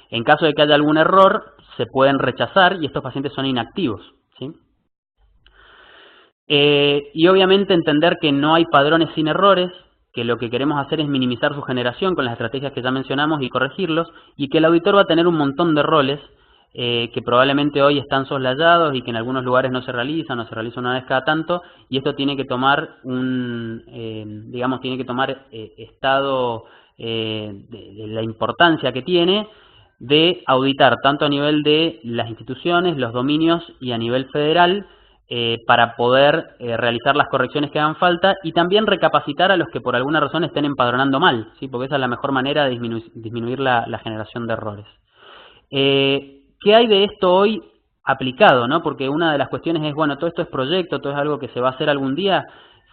En caso de que haya algún error, se pueden rechazar y estos pacientes son inactivos, ¿sí? Y obviamente entender que no hay padrones sin errores, que lo que queremos hacer es minimizar su generación con las estrategias que ya mencionamos y corregirlos, y que el auditor va a tener un montón de roles que probablemente hoy están soslayados y que en algunos lugares no se realizan o se realizan una vez cada tanto, y esto tiene que tomar estado de la importancia que tiene de auditar tanto a nivel de las instituciones, los dominios y a nivel federal, para poder realizar las correcciones que hagan falta y también recapacitar a los que por alguna razón estén empadronando mal, ¿sí? Porque esa es la mejor manera de disminuir la generación de errores. ¿Qué hay de esto hoy aplicado, ¿no? Porque una de las cuestiones es, bueno, todo esto es proyecto, todo es algo que se va a hacer algún día.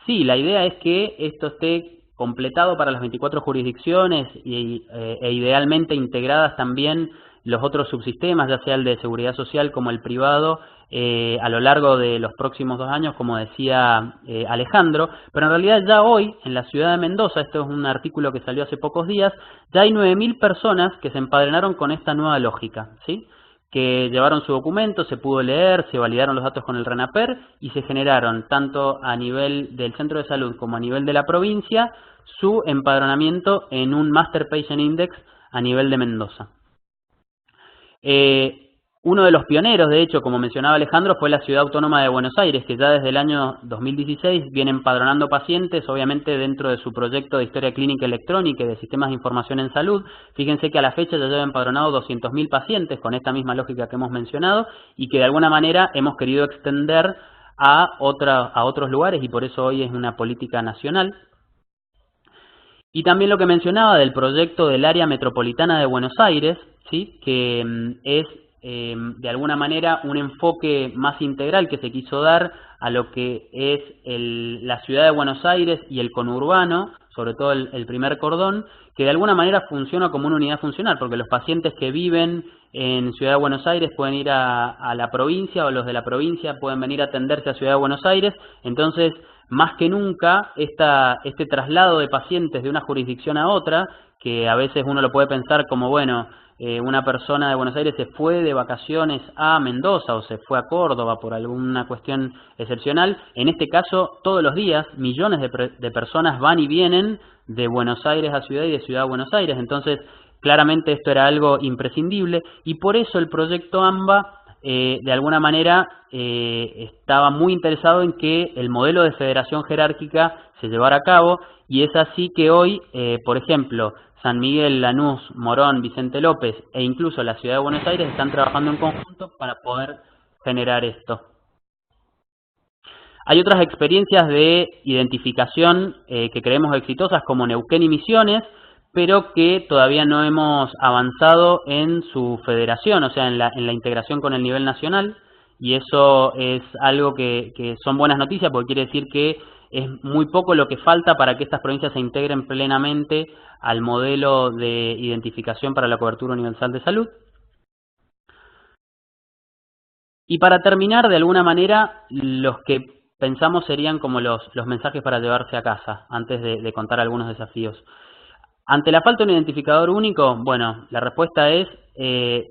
Sí, la idea es que esto esté completado para las 24 jurisdicciones e idealmente integradas también los otros subsistemas, ya sea el de seguridad social como el privado, a lo largo de los próximos 2 años, como decía Alejandro, pero en realidad ya hoy en la ciudad de Mendoza, esto es un artículo que salió hace pocos días, ya hay 9.000 personas que se empadronaron con esta nueva lógica, ¿sí? Que llevaron su documento, se pudo leer, se validaron los datos con el RENAPER y se generaron tanto a nivel del centro de salud como a nivel de la provincia su empadronamiento en un Master Patient Index a nivel de Mendoza. Uno de los pioneros, de hecho, como mencionaba Alejandro, fue la Ciudad Autónoma de Buenos Aires, que ya desde el año 2016 viene empadronando pacientes, obviamente dentro de su proyecto de historia clínica electrónica y de sistemas de información en salud. Fíjense que a la fecha ya lleva empadronado 200.000 pacientes con esta misma lógica que hemos mencionado y que de alguna manera hemos querido extender a otros lugares y por eso hoy es una política nacional. Y también lo que mencionaba del proyecto del área metropolitana de Buenos Aires, ¿sí? Que es de alguna manera un enfoque más integral que se quiso dar a lo que es la ciudad de Buenos Aires y el conurbano, sobre todo el primer cordón, que de alguna manera funciona como una unidad funcional, porque los pacientes que viven en Ciudad de Buenos Aires pueden ir a la provincia, o los de la provincia pueden venir a atenderse a Ciudad de Buenos Aires. Entonces, más que nunca, este traslado de pacientes de una jurisdicción a otra, que a veces uno lo puede pensar como, bueno, una persona de Buenos Aires se fue de vacaciones a Mendoza o se fue a Córdoba por alguna cuestión excepcional. En este caso, todos los días, millones de personas van y vienen de Buenos Aires a Ciudad y de Ciudad a Buenos Aires. Entonces, claramente esto era algo imprescindible y por eso el proyecto AMBA, de alguna manera, estaba muy interesado en que el modelo de federación jerárquica se llevara a cabo y es así que hoy, por ejemplo, San Miguel, Lanús, Morón, Vicente López e incluso la Ciudad de Buenos Aires están trabajando en conjunto para poder generar esto. Hay otras experiencias de identificación que creemos exitosas como Neuquén y Misiones, pero que todavía no hemos avanzado en su federación, o sea, en la integración con el nivel nacional, y eso es algo que son buenas noticias porque quiere decir que es muy poco lo que falta para que estas provincias se integren plenamente al modelo de identificación para la cobertura universal de salud. Y para terminar, de alguna manera, los que pensamos serían como los mensajes para llevarse a casa, antes de contar algunos desafíos. Ante la falta de un identificador único, bueno, la respuesta es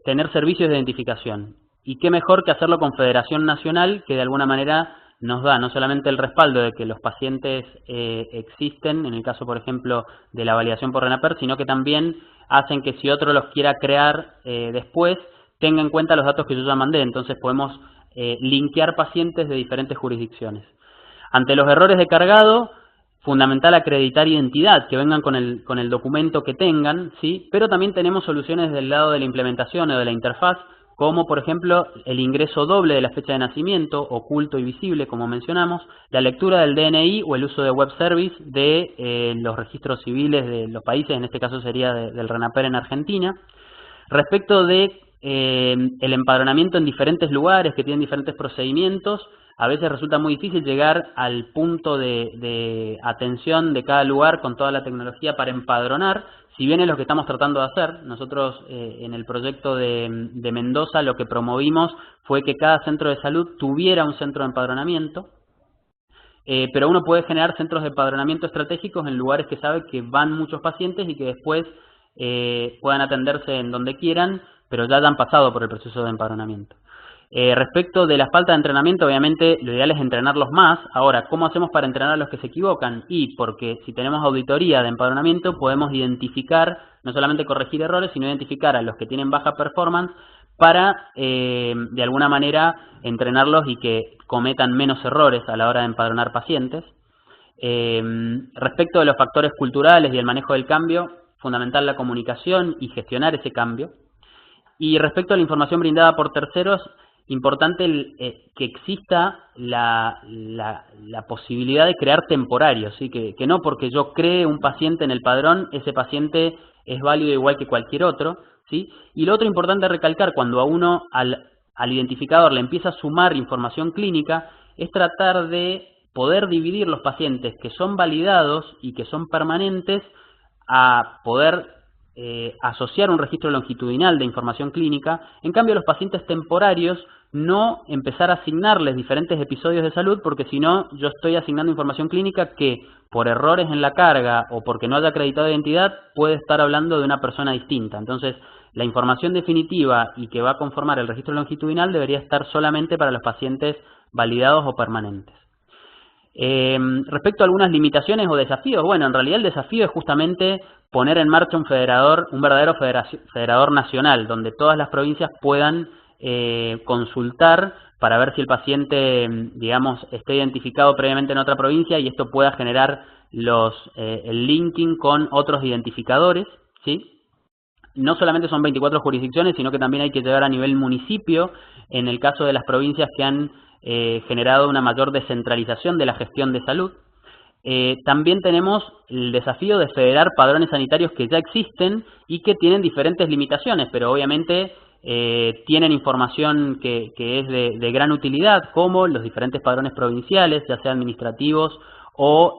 tener servicios de identificación. Y qué mejor que hacerlo con Federación Nacional, que de alguna manera nos da no solamente el respaldo de que los pacientes existen, en el caso, por ejemplo, de la validación por RENAPER, sino que también hacen que si otro los quiera crear después, tenga en cuenta los datos que yo ya mandé. Entonces podemos linkear pacientes de diferentes jurisdicciones. Ante los errores de cargado, fundamental acreditar identidad, que vengan con el documento que tengan, ¿sí? Pero también tenemos soluciones del lado de la implementación o de la interfaz, como por ejemplo el ingreso doble de la fecha de nacimiento, oculto y visible, como mencionamos, la lectura del DNI o el uso de web service de los registros civiles de los países, en este caso sería del RENAPER en Argentina. Respecto de el empadronamiento en diferentes lugares que tienen diferentes procedimientos, a veces resulta muy difícil llegar al punto de atención de cada lugar con toda la tecnología para empadronar, si bien es lo que estamos tratando de hacer. Nosotros en el proyecto de Mendoza lo que promovimos fue que cada centro de salud tuviera un centro de empadronamiento, pero uno puede generar centros de empadronamiento estratégicos en lugares que sabe que van muchos pacientes y que después puedan atenderse en donde quieran, pero ya han pasado por el proceso de empadronamiento. Respecto de la falta de entrenamiento, obviamente lo ideal es entrenarlos más. Ahora, ¿cómo hacemos para entrenar a los que se equivocan? Y porque si tenemos auditoría de empadronamiento, podemos identificar, no solamente corregir errores, sino identificar a los que tienen baja performance para, de alguna manera, entrenarlos y que cometan menos errores a la hora de empadronar pacientes. Respecto de los factores culturales y el manejo del cambio, fundamental la comunicación y gestionar ese cambio. Y respecto a la información brindada por terceros, importante que exista la posibilidad de crear temporarios, ¿sí? Que no porque yo cree un paciente en el padrón, ese paciente es válido igual que cualquier otro, ¿sí? Y lo otro importante recalcar, cuando a uno, al identificador le empieza a sumar información clínica, es tratar de poder dividir los pacientes que son validados y que son permanentes a poder asociar un registro longitudinal de información clínica. En cambio, los pacientes temporarios no empezar a asignarles diferentes episodios de salud, porque si no, yo estoy asignando información clínica que por errores en la carga o porque no haya acreditado identidad puede estar hablando de una persona distinta. Entonces, la información definitiva y que va a conformar el registro longitudinal debería estar solamente para los pacientes validados o permanentes. Respecto a algunas limitaciones o desafíos, bueno, en realidad el desafío es justamente poner en marcha un verdadero federador nacional, donde todas las provincias puedan consultar para ver si el paciente, digamos, esté identificado previamente en otra provincia y esto pueda generar el linking con otros identificadores, ¿sí? No solamente son 24 jurisdicciones, sino que también hay que llegar a nivel municipio, en el caso de las provincias que han generado una mayor descentralización de la gestión de salud. También tenemos el desafío de federar padrones sanitarios que ya existen y que tienen diferentes limitaciones, pero obviamente tienen información que es de gran utilidad, como los diferentes padrones provinciales, ya sea administrativos o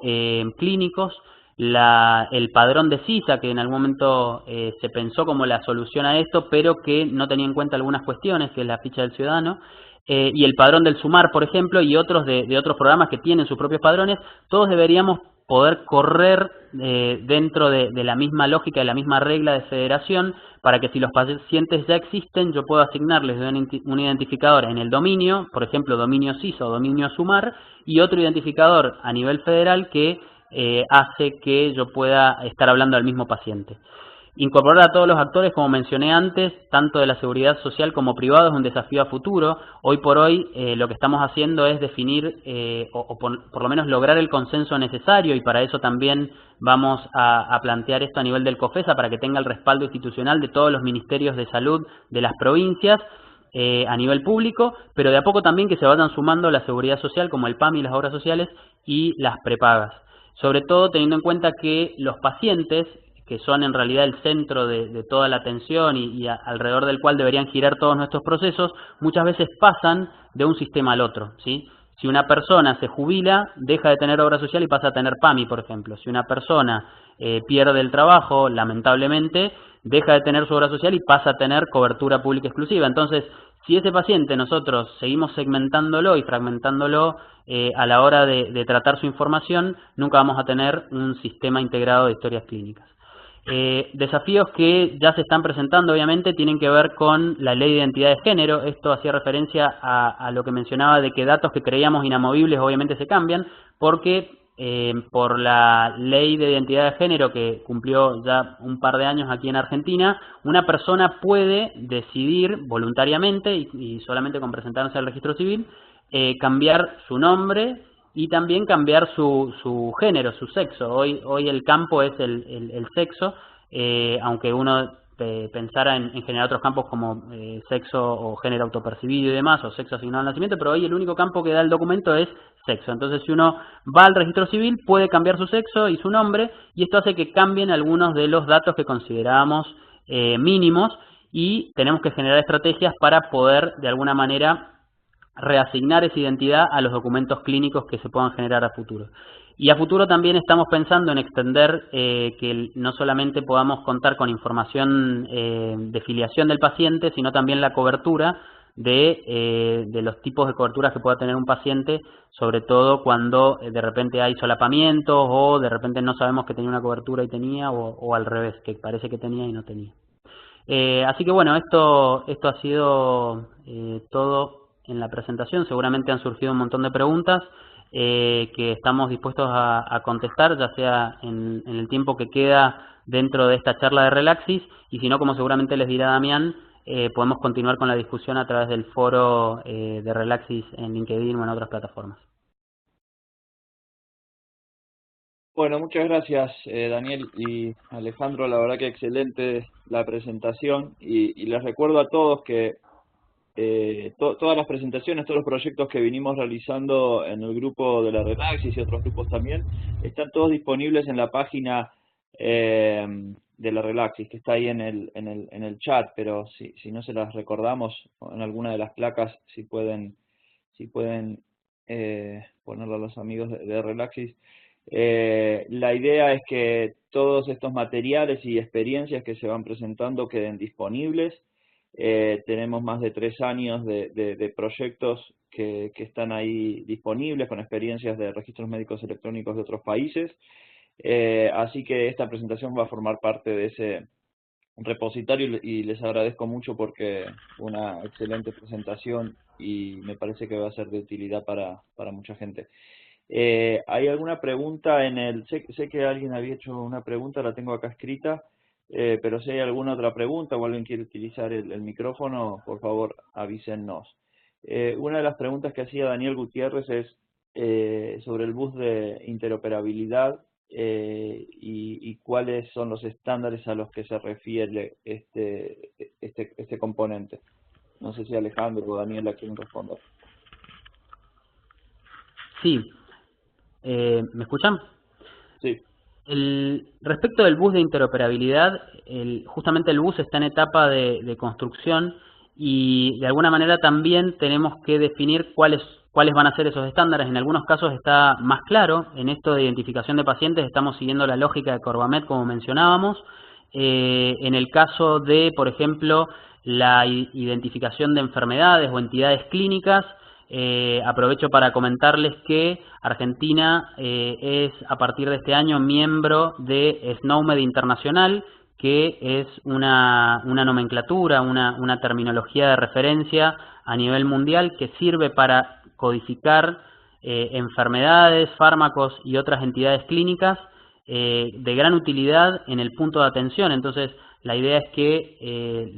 clínicos, el padrón de CISA, que en algún momento se pensó como la solución a esto, pero que no tenía en cuenta algunas cuestiones, que es la ficha del ciudadano, y el padrón del SUMAR, por ejemplo, y otros de otros programas que tienen sus propios padrones. Todos deberíamos poder correr dentro de la misma lógica, de la misma regla de federación, para que si los pacientes ya existen, yo puedo asignarles un identificador en el dominio, por ejemplo, dominio CISA o dominio SUMAR, y otro identificador a nivel federal que hace que yo pueda estar hablando al mismo paciente. Incorporar a todos los actores, como mencioné antes, tanto de la seguridad social como privado, es un desafío a futuro. Hoy por hoy lo que estamos haciendo es definir o por lo menos lograr el consenso necesario, y para eso también vamos a plantear esto a nivel del COFESA para que tenga el respaldo institucional de todos los ministerios de salud de las provincias a nivel público, pero de a poco también que se vayan sumando la seguridad social como el PAM y las obras sociales y las prepagas. Sobre todo teniendo en cuenta que los pacientes, que son en realidad el centro de toda la atención y alrededor del cual deberían girar todos nuestros procesos, muchas veces pasan de un sistema al otro, ¿sí? Si una persona se jubila, deja de tener obra social y pasa a tener PAMI, por ejemplo. Si una persona pierde el trabajo, lamentablemente, deja de tener su obra social y pasa a tener cobertura pública exclusiva. Entonces, si ese paciente nosotros seguimos segmentándolo y fragmentándolo a la hora de tratar su información, nunca vamos a tener un sistema integrado de historias clínicas. Desafíos que ya se están presentando, obviamente, tienen que ver con la ley de identidad de género. Esto hacía referencia a lo que mencionaba de que datos que creíamos inamovibles obviamente se cambian, porque por la ley de identidad de género que cumplió ya un par de años aquí en Argentina, una persona puede decidir voluntariamente y solamente con presentarse al registro civil, cambiar su nombre y también cambiar su género, su sexo. Hoy el campo es el sexo, aunque uno pensara en generar otros campos como sexo o género autopercibido y demás, o sexo asignado al nacimiento, pero hoy el único campo que da el documento es sexo. Entonces, si uno va al registro civil, puede cambiar su sexo y su nombre, y esto hace que cambien algunos de los datos que considerábamos mínimos, y tenemos que generar estrategias para poder, de alguna manera, reasignar esa identidad a los documentos clínicos que se puedan generar a futuro. Y a futuro también estamos pensando en extender que no solamente podamos contar con información de filiación del paciente, sino también la cobertura de los tipos de coberturas que pueda tener un paciente, sobre todo cuando de repente hay solapamientos o de repente no sabemos que tenía una cobertura y tenía, o al revés, que parece que tenía y no tenía. Así que bueno, esto ha sido todo en la presentación. Seguramente han surgido un montón de preguntas que estamos dispuestos a contestar, ya sea en el tiempo que queda dentro de esta charla de Relaxis, y si no, como seguramente les dirá Damián, podemos continuar con la discusión a través del foro de Relaxis en LinkedIn o en otras plataformas. Bueno, muchas gracias Daniel y Alejandro, la verdad que excelente la presentación y les recuerdo a todos que todas las presentaciones, todos los proyectos que vinimos realizando en el grupo de la Relaxis y otros grupos también, están todos disponibles en la página de la Relaxis, que está ahí en el chat, pero si no se las recordamos en alguna de las placas, si pueden ponerlo a los amigos de Relaxis. La idea es que todos estos materiales y experiencias que se van presentando queden disponibles. Tenemos más de 3 años de proyectos que están ahí disponibles con experiencias de registros médicos electrónicos de otros países. Así que esta presentación va a formar parte de ese repositorio y les agradezco mucho porque fue una excelente presentación y me parece que va a ser de utilidad para mucha gente. ¿Hay alguna pregunta en el...? Sé que alguien había hecho una pregunta, la tengo acá escrita, pero si hay alguna otra pregunta o alguien quiere utilizar el micrófono, por favor avísennos. Una de las preguntas que hacía Daniel Gutiérrez es sobre el bus de interoperabilidad y cuáles son los estándares a los que se refiere este componente. No sé si Alejandro o Daniela quieren responder. Sí. ¿Me escuchan? Sí. Respecto del bus de interoperabilidad, justamente el bus está en etapa de construcción y de alguna manera también tenemos que definir cuáles van a ser esos estándares. En algunos casos está más claro. En esto de identificación de pacientes estamos siguiendo la lógica de Corbamet, como mencionábamos. En el caso de, por ejemplo, la identificación de enfermedades o entidades clínicas, aprovecho para comentarles que Argentina es a partir de este año miembro de SNOMED Internacional, que es una nomenclatura, una terminología de referencia a nivel mundial que sirve para codificar enfermedades, fármacos y otras entidades clínicas de gran utilidad en el punto de atención. Entonces, la idea es que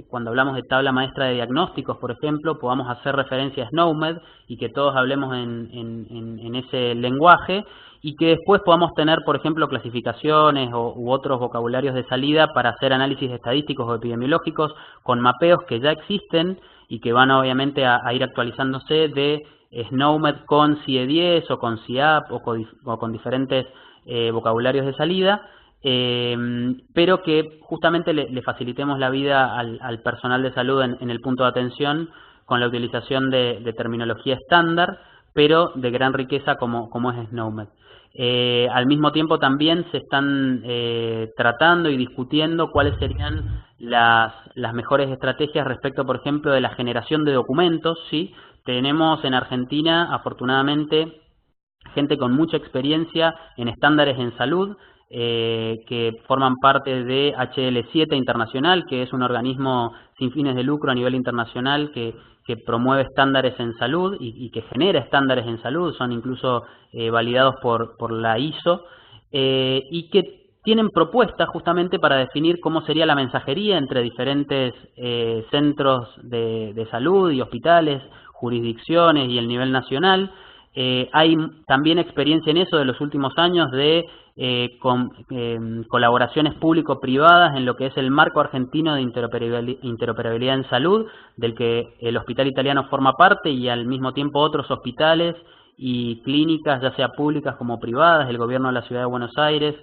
cuando hablamos de tabla maestra de diagnósticos, por ejemplo, podamos hacer referencia a SNOMED y que todos hablemos en ese lenguaje y que después podamos tener, por ejemplo, clasificaciones u otros vocabularios de salida para hacer análisis estadísticos o epidemiológicos con mapeos que ya existen y que van obviamente a ir actualizándose de SNOMED con CIE-10 o con CIAP o con diferentes vocabularios de salida. Pero que justamente le facilitemos la vida al personal de salud en el punto de atención con la utilización de terminología estándar, pero de gran riqueza como es SNOMED. Al mismo tiempo también se están tratando y discutiendo cuáles serían las mejores estrategias respecto, por ejemplo, de la generación de documentos, ¿sí? Tenemos en Argentina, afortunadamente, gente con mucha experiencia en estándares en salud, que forman parte de HL7 Internacional, que es un organismo sin fines de lucro a nivel internacional que promueve estándares en salud y que genera estándares en salud, son incluso validados por la ISO, y que tienen propuestas justamente para definir cómo sería la mensajería entre diferentes centros de salud y hospitales, jurisdicciones y el nivel nacional. Hay también experiencia en eso de los últimos años de colaboraciones público-privadas en lo que es el marco argentino de interoperabilidad en salud, del que el Hospital Italiano forma parte y al mismo tiempo otros hospitales y clínicas, ya sea públicas como privadas, el gobierno de la Ciudad de Buenos Aires,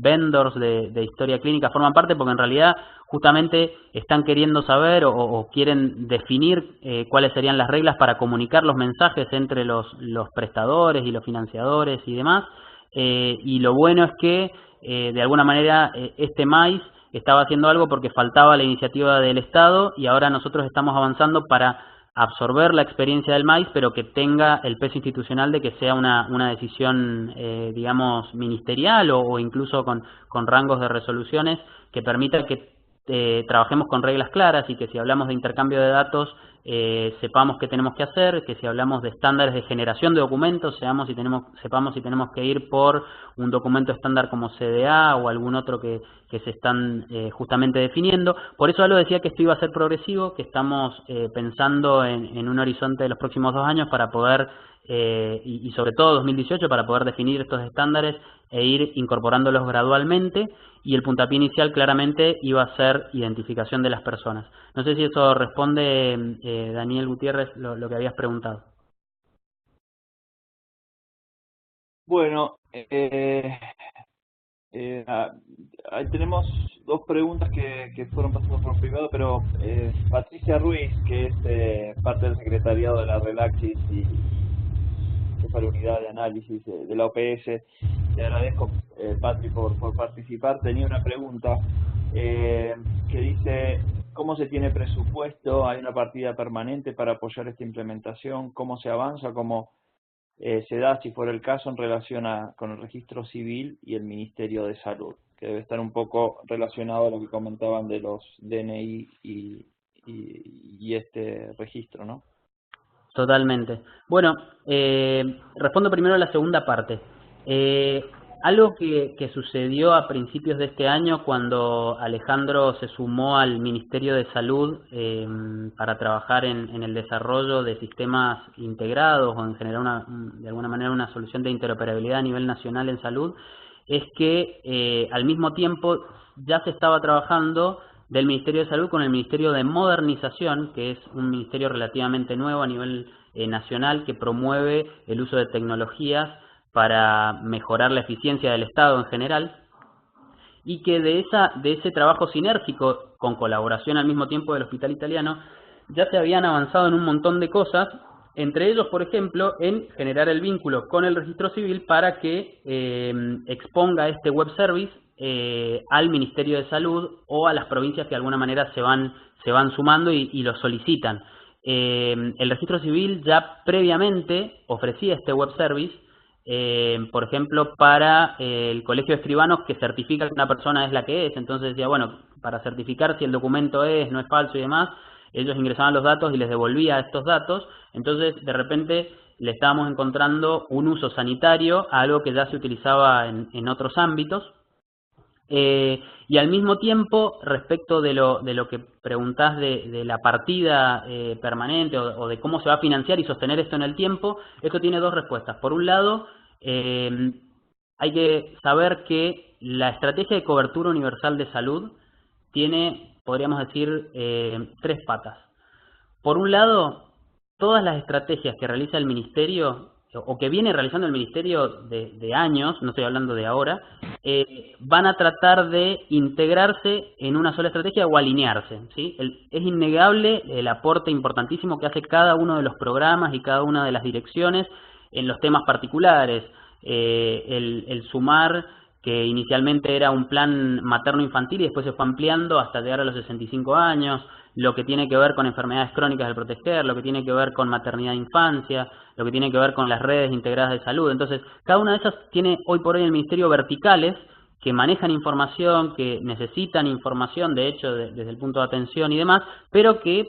vendors de historia clínica forman parte porque en realidad justamente están queriendo saber o quieren definir cuáles serían las reglas para comunicar los mensajes entre los prestadores y los financiadores y demás. Y lo bueno es que de alguna manera este MAIS estaba haciendo algo porque faltaba la iniciativa del Estado y ahora nosotros estamos avanzando para absorber la experiencia del MAIS, pero que tenga el peso institucional de que sea una decisión, digamos, ministerial o incluso con rangos de resoluciones que permita que trabajemos con reglas claras y que si hablamos de intercambio de datos sepamos qué tenemos que hacer, que si hablamos de estándares de generación de documentos, sepamos si tenemos que ir por un documento estándar como CDA o algún otro que se están justamente definiendo. Por eso Alo decía que esto iba a ser progresivo, que estamos pensando en un horizonte de los próximos 2 años para poder, y sobre todo 2018, para poder definir estos estándares e ir incorporándolos gradualmente, y el puntapié inicial claramente iba a ser identificación de las personas. No sé si eso responde, Daniel Gutiérrez, lo que habías preguntado. Bueno, ahí tenemos 2 preguntas que fueron pasadas por privado, pero Patricia Ruiz, que es parte del secretariado de la Relaxis y jefa de la unidad de análisis de la OPS, te agradezco, Patri, por participar. Tenía una pregunta que dice: ¿cómo se tiene presupuesto? ¿Hay una partida permanente para apoyar esta implementación? ¿Cómo se avanza? ¿Cómo se da, si fuera el caso, en relación con el registro civil y el Ministerio de Salud? Que debe estar un poco relacionado a lo que comentaban de los DNI y este registro, ¿no? Totalmente. Bueno, respondo primero a la segunda parte. Algo que sucedió a principios de este año, cuando Alejandro se sumó al Ministerio de Salud para trabajar en el desarrollo de sistemas integrados o en generar de alguna manera una solución de interoperabilidad a nivel nacional en salud, es que al mismo tiempo ya se estaba trabajando del Ministerio de Salud con el Ministerio de Modernización, que es un ministerio relativamente nuevo a nivel nacional, que promueve el uso de tecnologías para mejorar la eficiencia del Estado en general, y que de ese trabajo sinérgico, con colaboración al mismo tiempo del Hospital Italiano, ya se habían avanzado en un montón de cosas, entre ellos, por ejemplo, en generar el vínculo con el registro civil para que exponga este web service al Ministerio de Salud o a las provincias que de alguna manera se van sumando y lo solicitan. El registro civil ya previamente ofrecía este web service, por ejemplo, para el Colegio de Escribanos, que certifica que una persona es la que es. Entonces decía, bueno, para certificar si el documento no es falso y demás, ellos ingresaban los datos y les devolvía estos datos. Entonces, de repente, le estábamos encontrando un uso sanitario a algo que ya se utilizaba en otros ámbitos. Y al mismo tiempo, respecto de lo que preguntás de la partida permanente o de cómo se va a financiar y sostener esto en el tiempo, esto tiene 2 respuestas. Por un lado, hay que saber que la estrategia de cobertura universal de salud tiene, podríamos decir, 3 patas. Por un lado, todas las estrategias que realiza el Ministerio, o que viene realizando el Ministerio de años, no estoy hablando de ahora, van a tratar de integrarse en una sola estrategia o alinearse, ¿sí? Es innegable el aporte importantísimo que hace cada uno de los programas y cada una de las direcciones en los temas particulares. El sumar, que inicialmente era un plan materno-infantil y después se fue ampliando hasta llegar a los 65 años, lo que tiene que ver con enfermedades crónicas del proteger, lo que tiene que ver con maternidad e infancia, lo que tiene que ver con las redes integradas de salud. Entonces, cada una de esas tiene hoy por hoy en el Ministerio verticales que manejan información, que necesitan información, de hecho, desde el punto de atención y demás, pero que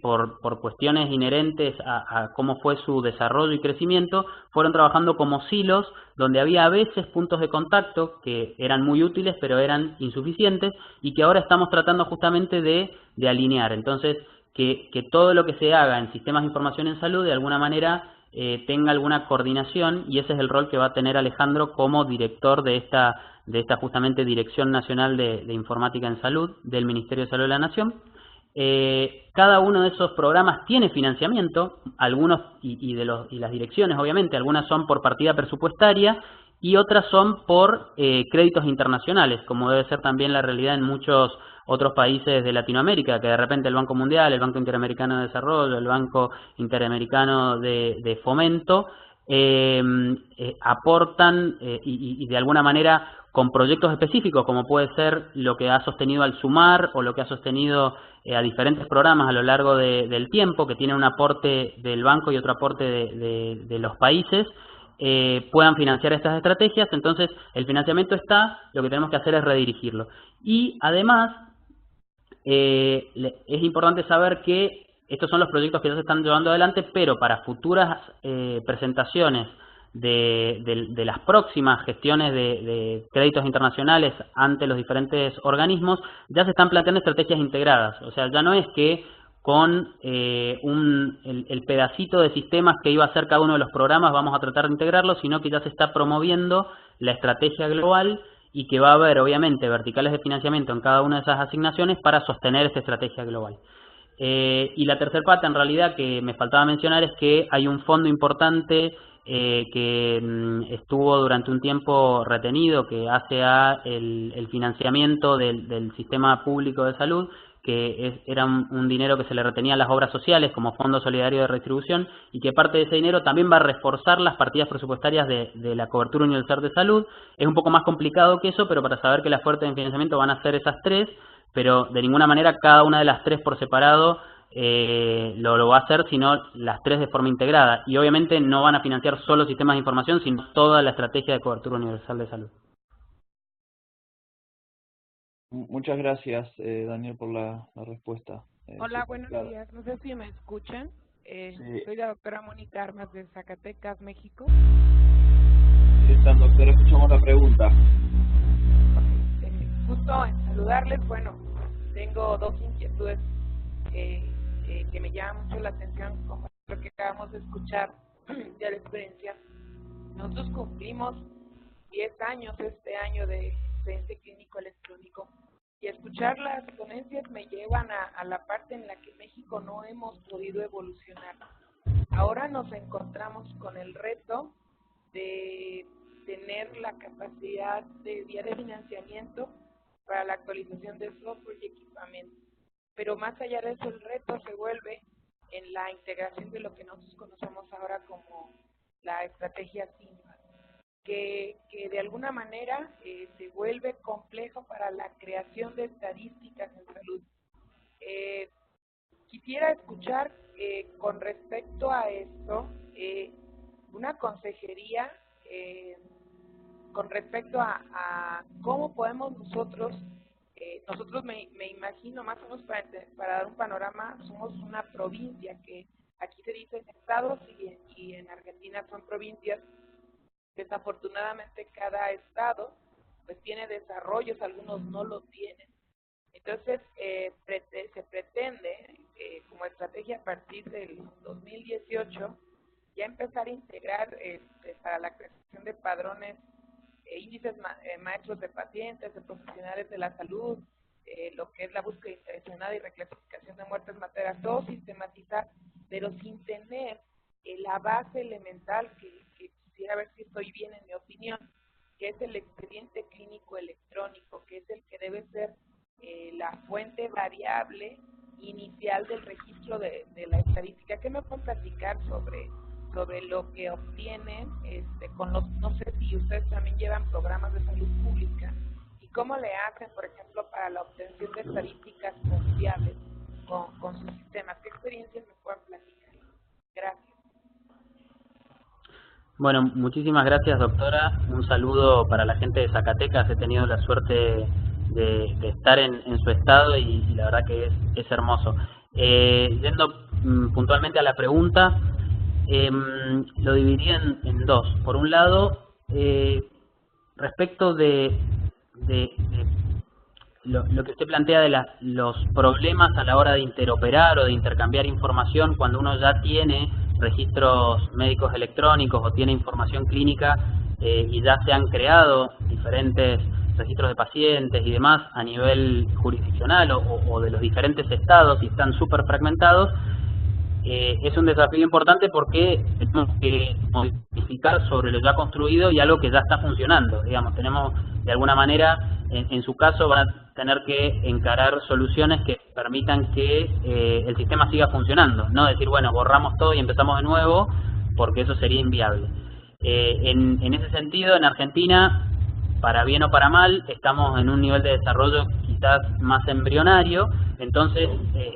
por cuestiones inherentes a cómo fue su desarrollo y crecimiento, fueron trabajando como silos, donde había a veces puntos de contacto que eran muy útiles, pero eran insuficientes, y que ahora estamos tratando justamente de alinear. Entonces, que todo lo que se haga en sistemas de información en salud, de alguna manera, tenga alguna coordinación, y ese es el rol que va a tener Alejandro como director de esta justamente Dirección Nacional de Informática en Salud del Ministerio de Salud de la Nación. Cada uno de esos programas tiene financiamiento, algunos y las direcciones, obviamente, algunas son por partida presupuestaria y otras son por créditos internacionales, como debe ser también la realidad en muchos otros países de Latinoamérica, que de repente el Banco Mundial, el Banco Interamericano de Desarrollo, el Banco Interamericano de Fomento aportan y de alguna manera con proyectos específicos, como puede ser lo que ha sostenido al Sumar o lo que ha sostenido a diferentes programas a lo largo del tiempo, que tiene un aporte del banco y otro aporte de los países, puedan financiar estas estrategias. Entonces, el financiamiento está, lo que tenemos que hacer es redirigirlo. Y además, es importante saber que estos son los proyectos que ya se están llevando adelante, pero para futuras presentaciones de las próximas gestiones de créditos internacionales ante los diferentes organismos, ya se están planteando estrategias integradas. O sea, ya no es que con el pedacito de sistemas que iba a ser cada uno de los programas vamos a tratar de integrarlo, sino que ya se está promoviendo la estrategia global y que va a haber, obviamente, verticales de financiamiento en cada una de esas asignaciones para sostener esta estrategia global. Y la tercera parte, en realidad, que me faltaba mencionar es que hay un fondo importante que estuvo durante un tiempo retenido, que hace el financiamiento del sistema público de salud, que era un dinero que se le retenía a las obras sociales como Fondo Solidario de Redistribución, y que parte de ese dinero también va a reforzar las partidas presupuestarias de la cobertura universal de salud. Es un poco más complicado que eso, pero para saber que las fuentes de financiamiento van a ser esas tres, pero de ninguna manera cada una de las tres por separado lo va a hacer, sino las tres de forma integrada. Y obviamente no van a financiar solo sistemas de información, sino toda la estrategia de cobertura universal de salud. Muchas gracias, Daniel, por la respuesta. Hola, buenos días. No sé si me escuchan. Sí. Soy la doctora Mónica Armas de Zacatecas, México. Doctora, escuchamos la pregunta. Justo en saludarles, bueno, tengo dos inquietudes que me llaman mucho la atención, como lo que acabamos de escuchar de la experiencia. Nosotros cumplimos 10 años este año de expediente clínico electrónico, y escuchar las ponencias me llevan a la parte en la que México no hemos podido evolucionar. Ahora nos encontramos con el reto de tener la capacidad de vía de financiamiento para la actualización de software y equipamiento. Pero más allá de eso, el reto se vuelve en la integración de lo que nosotros conocemos ahora como la estrategia CINVA, que de alguna manera se vuelve complejo para la creación de estadísticas en salud. Quisiera escuchar con respecto a esto una consejería con respecto a cómo podemos nosotros me imagino más o menos para dar un panorama, somos una provincia que aquí se dice estados y en Argentina son provincias. Desafortunadamente cada estado pues tiene desarrollos, algunos no lo tienen. Entonces se pretende como estrategia a partir del 2018 ya empezar a integrar para la creación de padrones, índices maestros de pacientes, de profesionales de la salud, lo que es la búsqueda intencionada y reclasificación de muertes maternas, todo sistematizar, pero sin tener la base elemental que quisiera ver si estoy bien en mi opinión, que es el expediente clínico electrónico, que es el que debe ser la fuente variable inicial del registro de la estadística. ¿Qué me pueden platicar sobre lo que obtienen con los, no sé si ustedes también llevan programas de salud pública, y cómo le hacen, por ejemplo, para la obtención de estadísticas confiables con sus sistemas? ¿Qué experiencias me pueden platicar? Gracias. Bueno, muchísimas gracias, doctora. Un saludo para la gente de Zacatecas. He tenido la suerte de estar en su estado y la verdad que es hermoso. Yendo puntualmente a la pregunta, lo dividí en dos. Por un lado, respecto de lo que usted plantea de los problemas a la hora de interoperar o de intercambiar información cuando uno ya tiene registros médicos electrónicos o tiene información clínica y ya se han creado diferentes registros de pacientes y demás a nivel jurisdiccional o de los diferentes estados y están súper fragmentados. Es un desafío importante porque tenemos que modificar sobre lo ya construido y algo que ya está funcionando. Digamos, tenemos de alguna manera, en su caso, van a tener que encarar soluciones que permitan que el sistema siga funcionando. No decir, bueno, borramos todo y empezamos de nuevo, porque eso sería inviable. En ese sentido, en Argentina, para bien o para mal, estamos en un nivel de desarrollo quizás más embrionario. Entonces,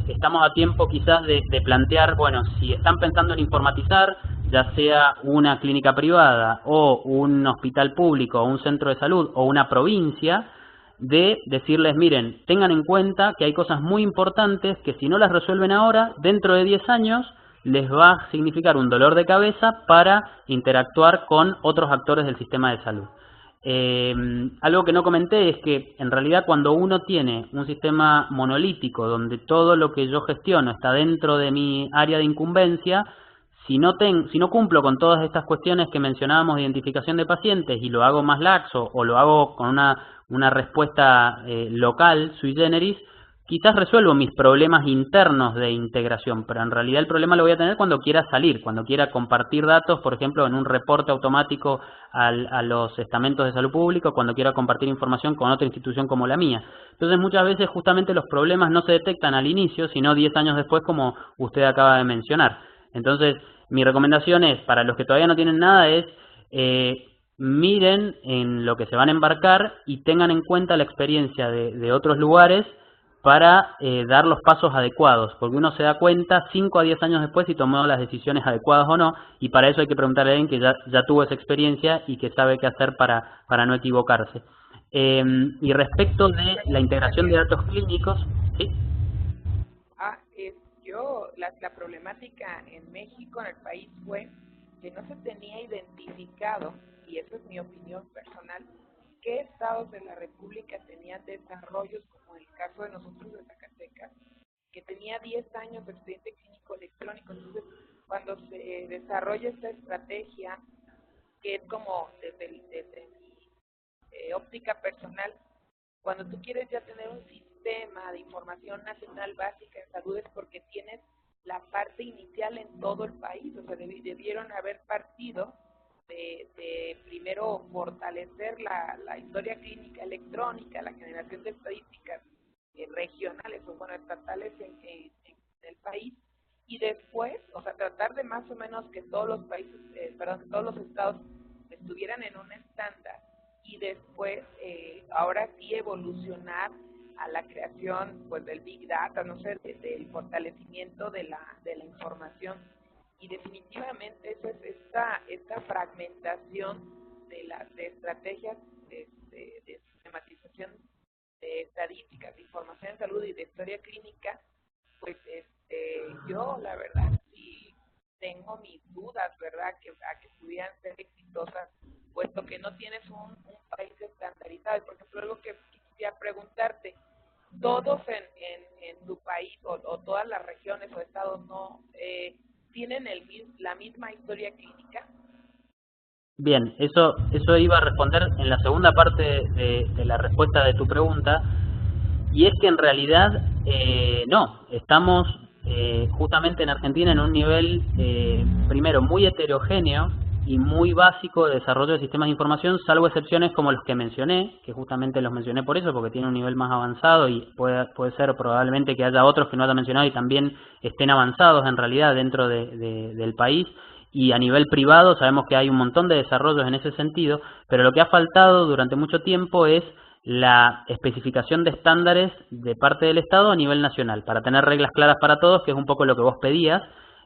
estamos a tiempo quizás de plantear, bueno, si están pensando en informatizar, ya sea una clínica privada o un hospital público o un centro de salud o una provincia, de decirles, miren, tengan en cuenta que hay cosas muy importantes que si no las resuelven ahora, dentro de 10 años les va a significar un dolor de cabeza para interactuar con otros actores del sistema de salud. Algo que no comenté es que en realidad cuando uno tiene un sistema monolítico donde todo lo que yo gestiono está dentro de mi área de incumbencia, si no cumplo con todas estas cuestiones que mencionábamos de identificación de pacientes y lo hago más laxo o lo hago con una respuesta local, sui generis, quizás resuelvo mis problemas internos de integración, pero en realidad el problema lo voy a tener cuando quiera salir, cuando quiera compartir datos, por ejemplo, en un reporte automático a los estamentos de salud pública, cuando quiera compartir información con otra institución como la mía. Entonces muchas veces justamente los problemas no se detectan al inicio, sino 10 años después, como usted acaba de mencionar. Entonces mi recomendación es, para los que todavía no tienen nada, es miren en lo que se van a embarcar y tengan en cuenta la experiencia de otros lugares para dar los pasos adecuados, porque uno se da cuenta 5 a 10 años después si tomó las decisiones adecuadas o no, y para eso hay que preguntarle a alguien que ya tuvo esa experiencia y que sabe qué hacer para no equivocarse. Y respecto de la integración de datos clínicos, ¿sí? La problemática en México, en el país, fue que no se tenía identificado, y eso es mi opinión personal, qué estados de la República tenían desarrollos, como el caso de nosotros de Zacatecas, que tenía 10 años de expediente clínico electrónico. Entonces, cuando se desarrolla esta estrategia, que es como desde mi óptica personal, cuando tú quieres ya tener un sistema de información nacional básica en salud, es porque tienes la parte inicial en todo el país. O sea, debieron haber partido de primero fortalecer la historia clínica electrónica, la generación de estadísticas regionales o bueno, estatales en el país, y después, o sea, tratar de más o menos que todos los países, todos los estados estuvieran en un estándar, y después ahora sí evolucionar a la creación pues del Big Data, no sé, del fortalecimiento de la información. Y definitivamente eso es esta fragmentación de estrategias de sistematización de estadísticas, de información en salud y de historia clínica, pues yo la verdad sí tengo mis dudas, ¿verdad?, a que pudieran ser exitosas, puesto que no tienes un país estandarizado. Por ejemplo, algo que quisiera preguntarte, ¿todos en tu país o todas las regiones o estados no tienen la misma historia clínica? Bien, eso iba a responder en la segunda parte de la respuesta de tu pregunta, y es que en realidad no, estamos justamente en Argentina en un nivel primero muy heterogéneo y muy básico de desarrollo de sistemas de información, salvo excepciones como los que mencioné, que justamente los mencioné por eso, porque tienen un nivel más avanzado, y puede ser probablemente que haya otros que no haya mencionado y también estén avanzados en realidad dentro del país. Y a nivel privado sabemos que hay un montón de desarrollos en ese sentido, pero lo que ha faltado durante mucho tiempo es la especificación de estándares de parte del Estado a nivel nacional, para tener reglas claras para todos, que es un poco lo que vos pedías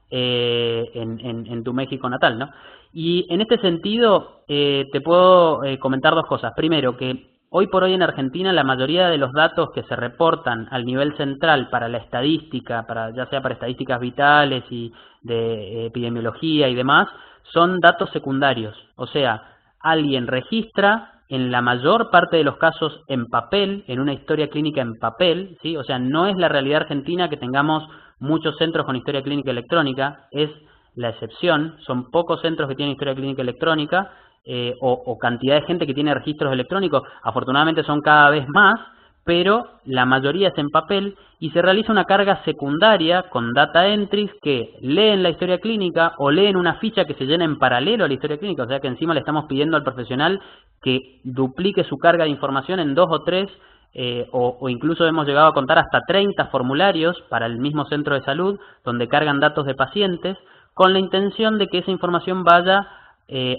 en tu México natal, ¿no? Y en este sentido te puedo comentar dos cosas. Primero, que hoy por hoy en Argentina la mayoría de los datos que se reportan al nivel central para la estadística, ya sea para estadísticas vitales y de epidemiología y demás, son datos secundarios. O sea, alguien registra en la mayor parte de los casos en papel, en una historia clínica en papel, ¿sí? O sea, no es la realidad argentina que tengamos muchos centros con historia clínica electrónica, es la excepción. Son pocos centros que tienen historia clínica electrónica, o cantidad de gente que tiene registros electrónicos. Afortunadamente son cada vez más, pero la mayoría es en papel, y se realiza una carga secundaria con data entries que leen la historia clínica o leen una ficha que se llena en paralelo a la historia clínica. O sea que encima le estamos pidiendo al profesional que duplique su carga de información en 2 o 3 o incluso hemos llegado a contar hasta 30 formularios para el mismo centro de salud donde cargan datos de pacientes, con la intención de que esa información vaya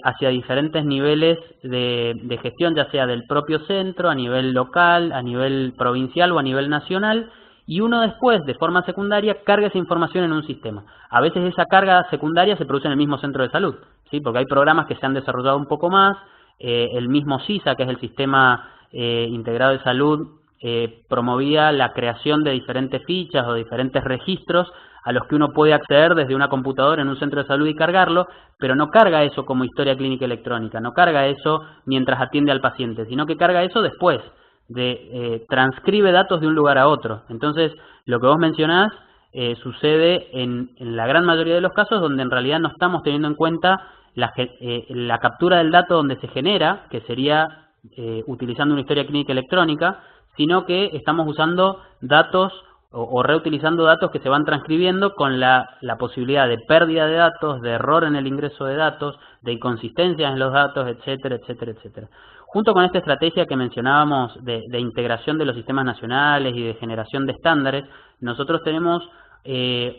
hacia diferentes niveles de gestión, ya sea del propio centro, a nivel local, a nivel provincial o a nivel nacional, y uno después, de forma secundaria, carga esa información en un sistema. A veces esa carga secundaria se produce en el mismo centro de salud, ¿sí? Porque hay programas que se han desarrollado un poco más, el mismo CISA, que es el sistema Integrado de Salud promovía la creación de diferentes fichas o diferentes registros a los que uno puede acceder desde una computadora en un centro de salud y cargarlo, pero no carga eso como historia clínica electrónica, no carga eso mientras atiende al paciente, sino que carga eso después, transcribe datos de un lugar a otro. Entonces, lo que vos mencionás sucede en la gran mayoría de los casos donde en realidad no estamos teniendo en cuenta la captura del dato donde se genera, que sería utilizando una historia clínica electrónica, sino que estamos usando datos o reutilizando datos que se van transcribiendo con la posibilidad de pérdida de datos, de error en el ingreso de datos, de inconsistencias en los datos, etcétera, etcétera, etcétera. Junto con esta estrategia que mencionábamos de integración de los sistemas nacionales y de generación de estándares, nosotros tenemos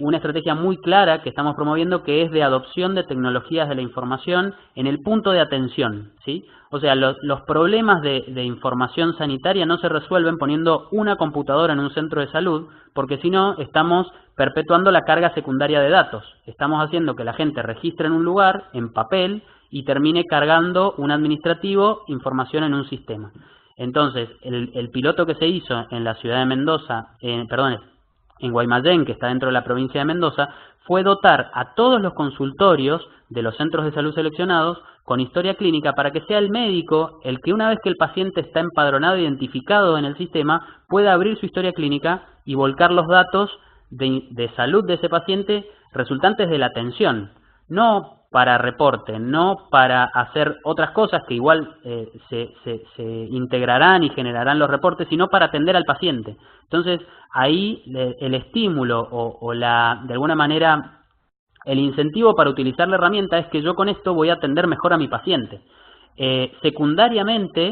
una estrategia muy clara que estamos promoviendo, que es de adopción de tecnologías de la información en el punto de atención, ¿sí? O sea, los problemas de información sanitaria no se resuelven poniendo una computadora en un centro de salud, porque si no estamos perpetuando la carga secundaria de datos. Estamos haciendo que la gente registre en un lugar, en papel, y termine cargando un administrativo información en un sistema. Entonces, el piloto que se hizo en la ciudad de Mendoza, en Guaymallén, que está dentro de la provincia de Mendoza, fue dotar a todos los consultorios de los centros de salud seleccionados con historia clínica para que sea el médico el que, una vez que el paciente está empadronado e identificado en el sistema, pueda abrir su historia clínica y volcar los datos de salud de ese paciente resultantes de la atención, no para reporte, no para hacer otras cosas que igual se integrarán y generarán los reportes, sino para atender al paciente. Entonces, ahí el estímulo de alguna manera, el incentivo para utilizar la herramienta es que yo con esto voy a atender mejor a mi paciente. Secundariamente,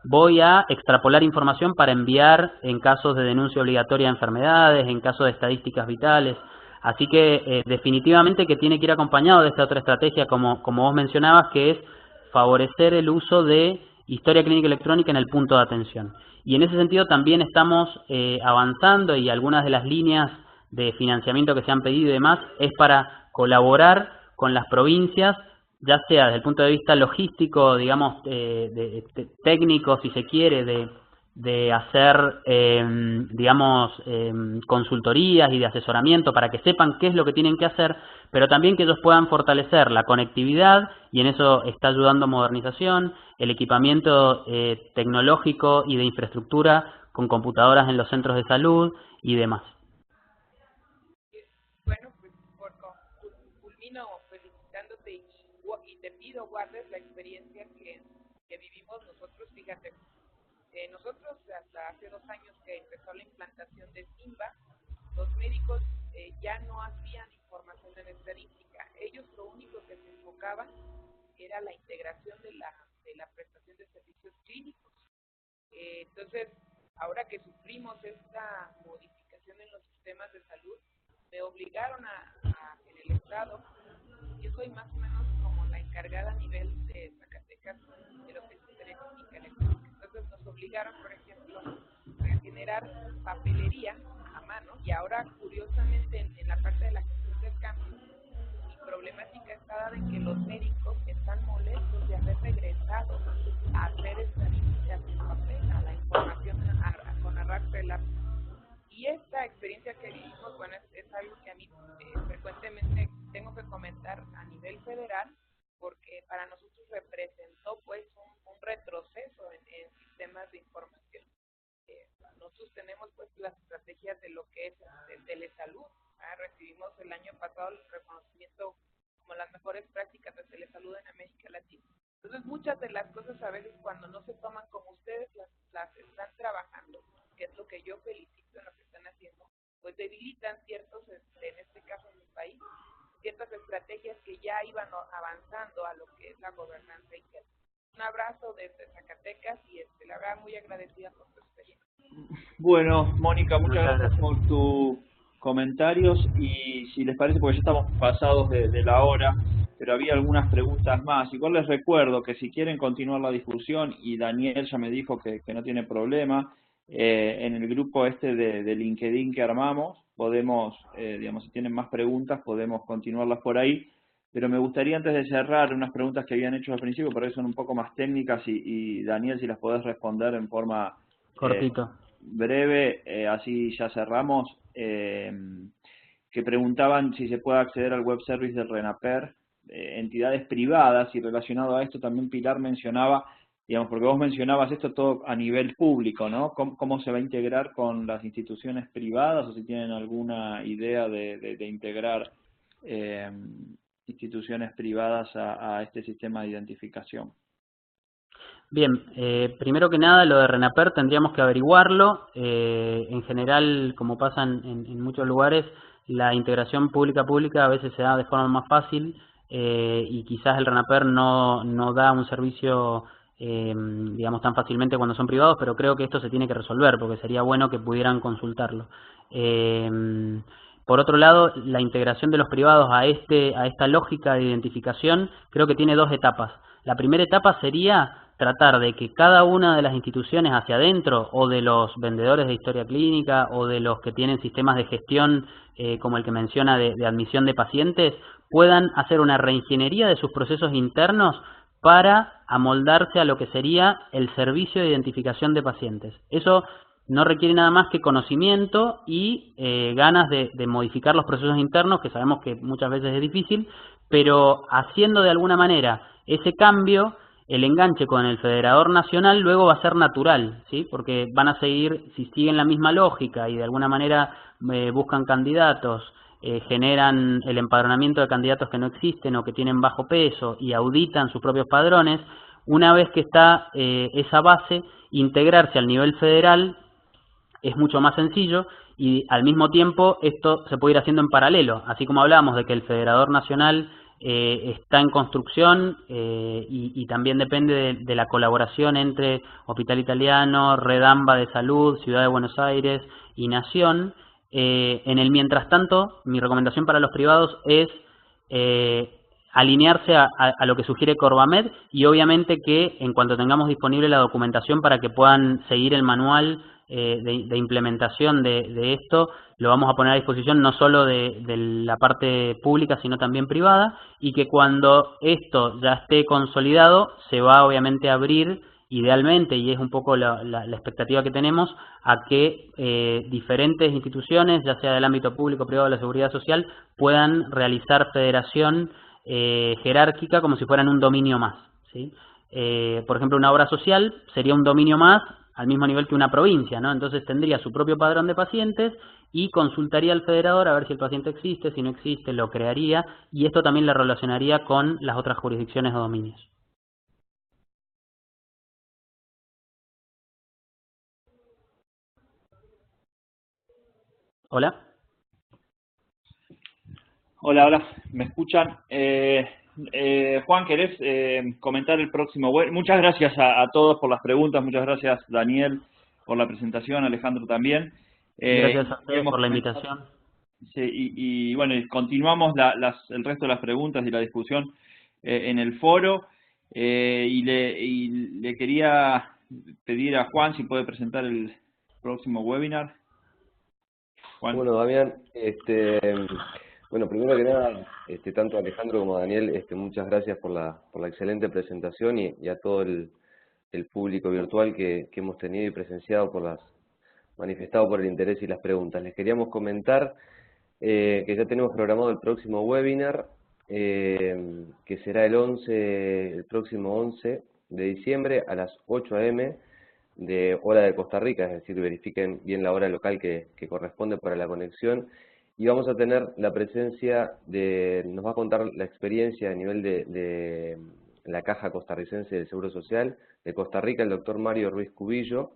voy a extrapolar información para enviar en casos de denuncia obligatoria de enfermedades, en casos de estadísticas vitales. Así que definitivamente que tiene que ir acompañado de esta otra estrategia, como vos mencionabas, que es favorecer el uso de historia clínica electrónica en el punto de atención. Y en ese sentido también estamos avanzando, y algunas de las líneas de financiamiento que se han pedido y demás es para colaborar con las provincias, ya sea desde el punto de vista logístico, digamos, técnico, si se quiere, de hacer, digamos, consultorías y de asesoramiento para que sepan qué es lo que tienen que hacer, pero también que ellos puedan fortalecer la conectividad, y en eso está ayudando Modernización, el equipamiento tecnológico y de infraestructura con computadoras en los centros de salud y demás. Bueno, pues culmino felicitándote y te pido guardes la experiencia que vivimos nosotros. Fíjate, nosotros hasta hace 2 años que empezó la implantación de SIMBA, los médicos ya no hacían información en estadística. Ellos lo único que se enfocaban era la integración de la prestación de servicios clínicos. Entonces, ahora que sufrimos esta modificación en los sistemas de salud, me obligaron en el Estado, yo soy más o menos como la encargada a nivel de Zacatecas de lo que es historia clínica electrónica. Entonces nos obligaron, por ejemplo, a generar papelería a mano, y ahora curiosamente en la parte de la gestión del cambio, mi problemática está dada en que los médicos están molestos de haber regresado a hacer estadísticas en papel, a la información con arrastre. Y esta experiencia que vivimos, bueno, es algo que a mí frecuentemente tengo que comentar a nivel federal, porque para nosotros representó pues un retroceso en sistemas de información. Nosotros tenemos pues las estrategias de lo que es el telesalud. Recibimos el año pasado el reconocimiento como las mejores prácticas de telesalud en América Latina. Entonces, muchas de las cosas a veces cuando no se toman como ustedes las están trabajando, que es lo que yo felicito en lo que están haciendo, pues debilitan ciertos, en este caso en mi país, ciertas estrategias que ya iban avanzando a lo que es la gobernanza interna. Un abrazo desde Zacatecas y la verdad muy agradecida por tu experiencia. Bueno, Mónica, muchas gracias por tus comentarios, y si les parece, porque ya estamos pasados de la hora, pero había algunas preguntas más. Igual les recuerdo que si quieren continuar la discusión, y Daniel ya me dijo que no tiene problema, en el grupo de LinkedIn que armamos, podemos, digamos, si tienen más preguntas, podemos continuarlas por ahí, Pero me gustaría, antes de cerrar, unas preguntas que habían hecho al principio, por ahí son un poco más técnicas, y Daniel, si las podés responder en forma Cortito. breve, así ya cerramos, que preguntaban si se puede acceder al web service del RENAPER, entidades privadas, y relacionado a esto también Pilar mencionaba, digamos, porque vos mencionabas esto todo a nivel público, ¿no? ¿Cómo se va a integrar con las instituciones privadas, o si tienen alguna idea de integrar instituciones privadas a este sistema de identificación? Bien, primero que nada, lo de RENAPER tendríamos que averiguarlo. En general, como pasa en muchos lugares, la integración pública-pública a veces se da de forma más fácil, y quizás el RENAPER no da un servicio, digamos, tan fácilmente cuando son privados, pero creo que esto se tiene que resolver, porque sería bueno que pudieran consultarlo. Por otro lado, la integración de los privados a esta lógica de identificación creo que tiene dos etapas. La primera etapa sería tratar de que cada una de las instituciones hacia adentro, o de los vendedores de historia clínica, o de los que tienen sistemas de gestión, como el que menciona de admisión de pacientes, puedan hacer una reingeniería de sus procesos internos para amoldarse a lo que sería el servicio de identificación de pacientes. Eso no requiere nada más que conocimiento y ganas de modificar los procesos internos, que sabemos que muchas veces es difícil, pero haciendo de alguna manera ese cambio, el enganche con el federador nacional luego va a ser natural, ¿sí? Porque van a seguir, si siguen la misma lógica y de alguna manera buscan candidatos, generan el empadronamiento de candidatos que no existen o que tienen bajo peso y auditan sus propios padrones, una vez que está esa base, integrarse al nivel federal es mucho más sencillo, y al mismo tiempo esto se puede ir haciendo en paralelo, así como hablábamos de que el federador nacional está en construcción, y también depende de la colaboración entre Hospital Italiano, Red AMBA de Salud, Ciudad de Buenos Aires y Nación. En el mientras tanto, mi recomendación para los privados es alinearse a lo que sugiere Corvamed, y obviamente que en cuanto tengamos disponible la documentación para que puedan seguir el manual de implementación de esto, lo vamos a poner a disposición no solo de la parte pública, sino también privada, y que cuando esto ya esté consolidado, se va obviamente a abrir, idealmente, y es un poco la expectativa que tenemos, a que diferentes instituciones, ya sea del ámbito público, privado, de la seguridad social, puedan realizar federación jerárquica como si fueran un dominio más, ¿sí? Por ejemplo, una obra social sería un dominio más al mismo nivel que una provincia, ¿no? Entonces tendría su propio padrón de pacientes y consultaría al federador a ver si el paciente existe, si no existe, lo crearía, y esto también le relacionaría con las otras jurisdicciones o dominios. ¿Hola? Hola, ¿me escuchan? Juan, ¿querés comentar el próximo web? Muchas gracias a todos por las preguntas, muchas gracias Daniel por la presentación, Alejandro también. Gracias a ustedes por la invitación. Sí, y bueno, continuamos el resto de las preguntas y la discusión en el foro, y le quería pedir a Juan si puede presentar el próximo webinar. Juan. Bueno, Damián, bueno, primero que nada, tanto a Alejandro como a Daniel, muchas gracias por la excelente presentación, y a todo el público virtual que hemos tenido y presenciado manifestado por el interés y las preguntas. Les queríamos comentar que ya tenemos programado el próximo webinar, que será el próximo 11 de diciembre a las 8 AM de hora de Costa Rica, es decir, verifiquen bien la hora local que corresponde para la conexión, y vamos a tener la presencia nos va a contar la experiencia a nivel de la Caja Costarricense del Seguro Social de Costa Rica, el doctor Mario Ruiz Cubillo,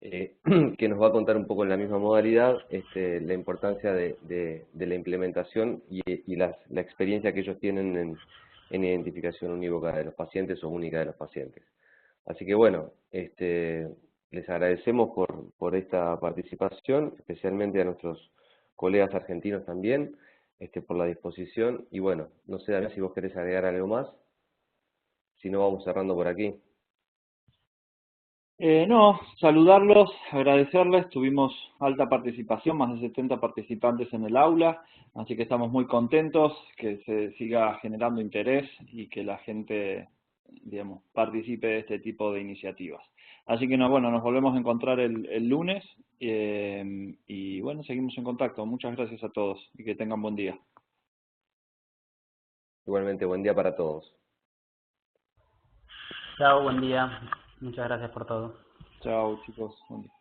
que nos va a contar un poco en la misma modalidad la importancia de la implementación y la experiencia que ellos tienen en identificación unívoca de los pacientes o única de los pacientes. Así que bueno, les agradecemos por esta participación, especialmente a nuestros colegas argentinos también, por la disposición. Y bueno, no sé, Daniel, si vos querés agregar algo más, si no vamos cerrando por aquí. No, saludarlos, agradecerles, tuvimos alta participación, más de 70 participantes en el aula, así que estamos muy contentos, que se siga generando interés y que la gente, digamos, participe de este tipo de iniciativas. Así que bueno, nos volvemos a encontrar el lunes y bueno, seguimos en contacto. Muchas gracias a todos y que tengan buen día. Igualmente, buen día para todos. Chao, buen día. Muchas gracias por todo. Chao chicos, buen día.